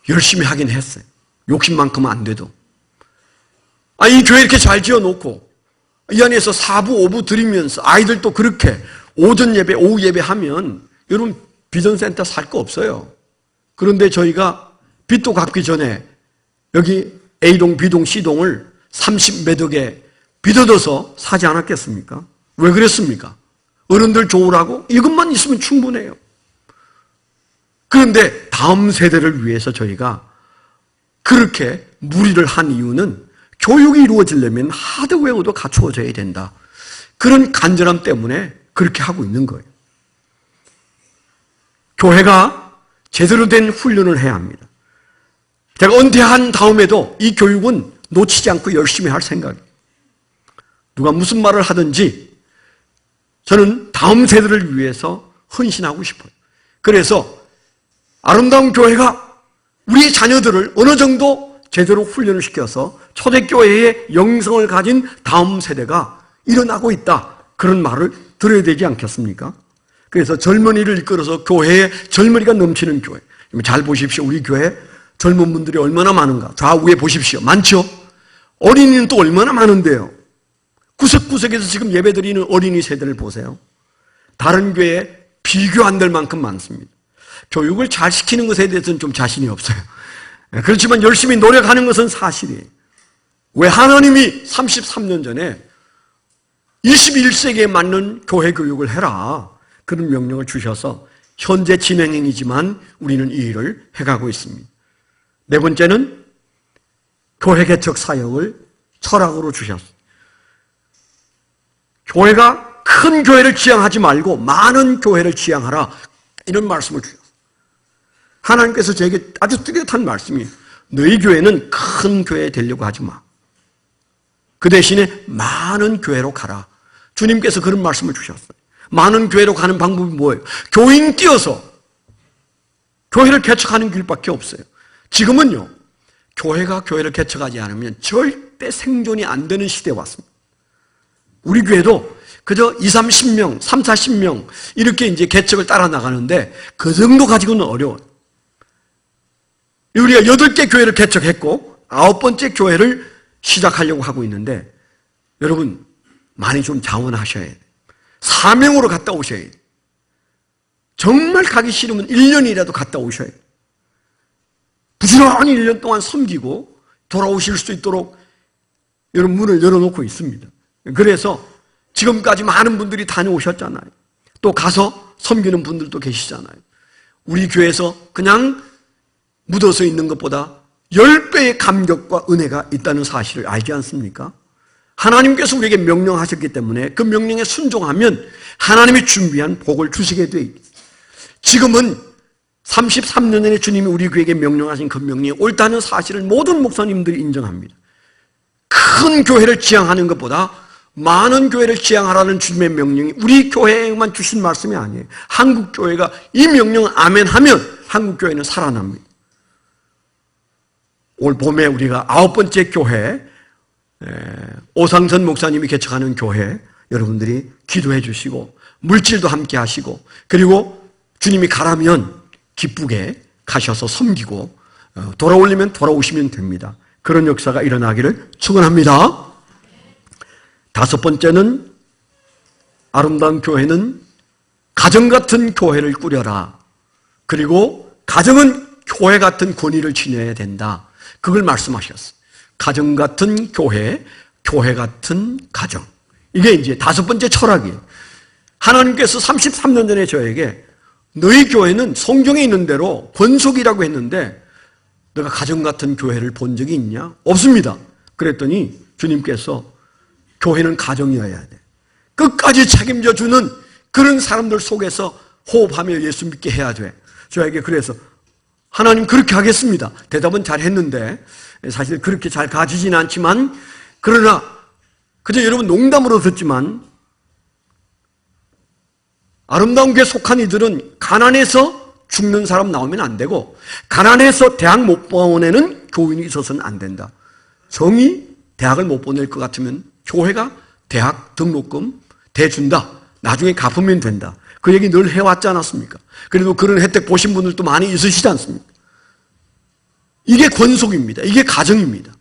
A: 열심히 하긴 했어요. 욕심만큼은 안 돼도. 이 교회 이렇게 잘 지어놓고 이 안에서 4부, 5부 드리면서 아이들도 그렇게 오전 예배, 오후 예배 하면 여러분 비전센터 살 거 없어요. 그런데 저희가 빚도 갚기 전에 여기 A동, B동, C동을 30몇 억에 빚 얻어서 사지 않았겠습니까? 왜 그랬습니까? 어른들 좋으라고? 이것만 있으면 충분해요. 그런데 다음 세대를 위해서 저희가 그렇게 무리를 한 이유는 교육이 이루어지려면 하드웨어도 갖추어져야 된다. 그런 간절함 때문에 그렇게 하고 있는 거예요. 교회가 제대로 된 훈련을 해야 합니다. 제가 은퇴한 다음에도 이 교육은 놓치지 않고 열심히 할 생각이에요. 누가 무슨 말을 하든지 저는 다음 세대를 위해서 헌신하고 싶어요. 그래서 아름다운 교회가 우리 자녀들을 어느 정도 제대로 훈련을 시켜서 초대교회의 영성을 가진 다음 세대가 일어나고 있다. 그런 말을 들어야 되지 않겠습니까? 그래서 젊은이를 이끌어서 교회에 젊은이가 넘치는 교회. 잘 보십시오. 우리 교회 젊은 분들이 얼마나 많은가. 좌우에 보십시오. 많죠? 어린이는 또 얼마나 많은데요. 구석구석에서 지금 예배드리는 어린이 세대를 보세요. 다른 교회에 비교 안 될 만큼 많습니다. 교육을 잘 시키는 것에 대해서는 좀 자신이 없어요. 그렇지만 열심히 노력하는 것은 사실이에요. 왜 하나님이 33년 전에 21세기에 맞는 교회 교육을 해라. 그런 명령을 주셔서 현재 진행형이지만 우리는 이 일을 해가고 있습니다. 네 번째는 교회 개척 사역을 철학으로 주셨어요. 교회가 큰 교회를 지향하지 말고 많은 교회를 지향하라. 이런 말씀을 주셨어요. 하나님께서 저에게 아주 뚜렷한 말씀이에요. 너희 교회는 큰 교회 되려고 하지 마. 그 대신에 많은 교회로 가라. 주님께서 그런 말씀을 주셨어요. 많은 교회로 가는 방법이 뭐예요? 교인 띄어서 교회를 개척하는 길밖에 없어요. 지금은요, 교회가 교회를 개척하지 않으면 절대 생존이 안 되는 시대에 왔습니다. 우리 교회도 그저 20, 30명, 3, 40명 이렇게 이제 개척을 따라 나가는데 그 정도 가지고는 어려워요. 우리가 8개 교회를 개척했고 9번째 교회를 시작하려고 하고 있는데 여러분 많이 좀 자원하셔야 돼요. 사명으로 갔다 오셔야 돼요. 정말 가기 싫으면 1년이라도 갔다 오셔야 돼요. 부지런히 1년 동안 섬기고 돌아오실 수 있도록 여러분 문을 열어놓고 있습니다. 그래서 지금까지 많은 분들이 다녀오셨잖아요. 또 가서 섬기는 분들도 계시잖아요. 우리 교회에서 그냥 묻어서 있는 것보다 10배의 감격과 은혜가 있다는 사실을 알지 않습니까? 하나님께서 우리에게 명령하셨기 때문에 그 명령에 순종하면 하나님이 준비한 복을 주시게 돼 있습니다. 지금은 33년 전에 주님이 우리 교회에게 명령하신 그 명령이 옳다는 사실을 모든 목사님들이 인정합니다. 큰 교회를 지향하는 것보다 많은 교회를 지향하라는 주님의 명령이 우리 교회에만 주신 말씀이 아니에요. 한국 교회가 이 명령을 아멘하면 한국 교회는 살아납니다. 올 봄에 우리가 9번째 교회, 오상선 목사님이 개척하는 교회 여러분들이 기도해 주시고 물질도 함께 하시고 그리고 주님이 가라면 기쁘게 가셔서 섬기고 돌아오려면 돌아오시면 됩니다. 그런 역사가 일어나기를 축원합니다. 5번째는 아름다운 교회는 가정 같은 교회를 꾸려라. 그리고 가정은 교회 같은 권위를 지녀야 된다. 그걸 말씀하셨어요. 가정 같은 교회, 교회 같은 가정. 이게 이제 5번째 철학이에요. 하나님께서 33년 전에 저에게 너희 교회는 성경에 있는 대로 권속이라고 했는데 너가 가정 같은 교회를 본 적이 있냐? 없습니다. 그랬더니 주님께서 교회는 가정이어야 돼. 끝까지 책임져 주는 그런 사람들 속에서 호흡하며 예수 믿게 해야 돼. 저에게 그래서 하나님 그렇게 하겠습니다. 대답은 잘 했는데 사실 그렇게 잘 가지진 않지만, 그러나 그저 여러분 농담으로 듣지만 아름다운 교회에 속한 이들은 가난해서 죽는 사람 나오면 안 되고, 가난해서 대학 못 보내는 교인이 있어서는 안 된다. 정이 대학을 못 보낼 것 같으면 교회가 대학 등록금 대준다. 나중에 갚으면 된다. 그 얘기 늘 해왔지 않았습니까? 그래도 그런 혜택 보신 분들도 많이 있으시지 않습니까? 이게 권속입니다. 이게 가정입니다.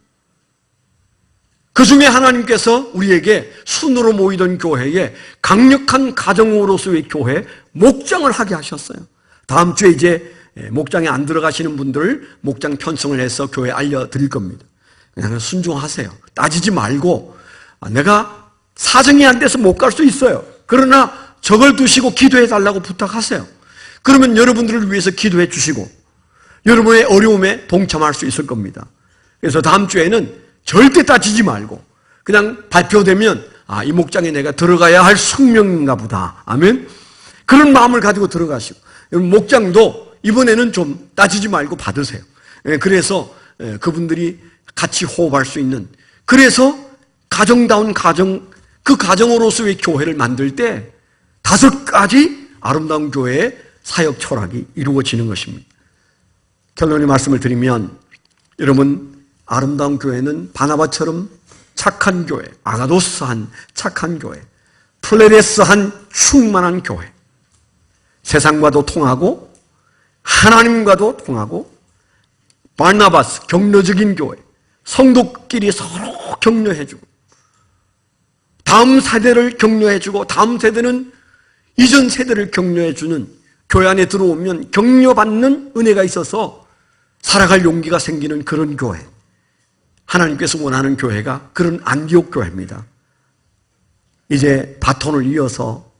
A: 그 중에 하나님께서 우리에게 순으로 모이던 교회에 강력한 가정으로서의 교회 목장을 하게 하셨어요. 다음 주에 이제 목장에 안 들어가시는 분들 목장 편성을 해서 교회에 알려드릴 겁니다. 그냥 순종하세요. 따지지 말고, 내가 사정이 안 돼서 못 갈 수 있어요. 그러나 저걸 두시고 기도해 달라고 부탁하세요. 그러면 여러분들을 위해서 기도해 주시고 여러분의 어려움에 동참할 수 있을 겁니다. 그래서 다음 주에는 절대 따지지 말고 그냥 발표되면 이 목장에 내가 들어가야 할 숙명인가 보다. 아멘. 그런 마음을 가지고 들어가시고, 여러분 목장도 이번에는 좀 따지지 말고 받으세요. 그래서 그분들이 같이 호흡할 수 있는, 그래서 가정다운 가정, 그 가정으로서의 교회를 만들 때 5가지 아름다운 교회의 사역 철학이 이루어지는 것입니다. 결론의 말씀을 드리면, 여러분 아름다운 교회는 바나바처럼 착한 교회, 아가도스한 착한 교회, 플레레스한 충만한 교회, 세상과도 통하고 하나님과도 통하고, 바나바스 격려적인 교회, 성도끼리 서로 격려해주고 다음 세대를 격려해주고 다음 세대는 이전 세대를 격려해주는 교회 안에 들어오면 격려받는 은혜가 있어서 살아갈 용기가 생기는 그런 교회, 하나님께서 원하는 교회가 그런 안디옥 교회입니다. 이제 바톤을 이어서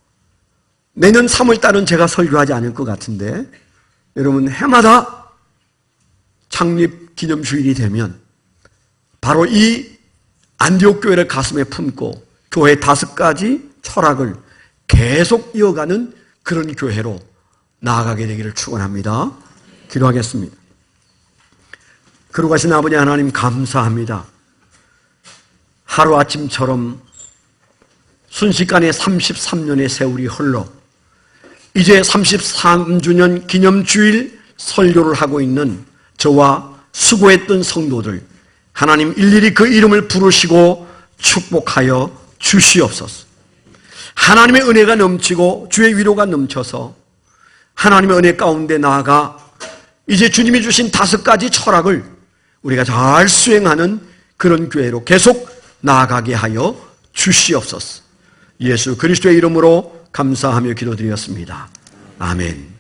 A: 내년 3월달은 제가 설교하지 않을 것 같은데, 여러분 해마다 창립 기념주일이 되면 바로 이 안디옥 교회를 가슴에 품고 교회 5가지 철학을 계속 이어가는 그런 교회로 나아가게 되기를 축원합니다. 기도하겠습니다. 거룩하신 아버지 하나님, 감사합니다. 하루아침처럼 순식간에 33년의 세월이 흘러 이제 33주년 기념주일 설교를 하고 있는 저와 수고했던 성도들, 하나님 일일이 그 이름을 부르시고 축복하여 주시옵소서. 하나님의 은혜가 넘치고 주의 위로가 넘쳐서 하나님의 은혜 가운데 나아가 이제 주님이 주신 5가지 철학을 우리가 잘 수행하는 그런 교회로 계속 나아가게 하여 주시옵소서. 예수 그리스도의 이름으로 감사하며 기도드렸습니다. 아멘.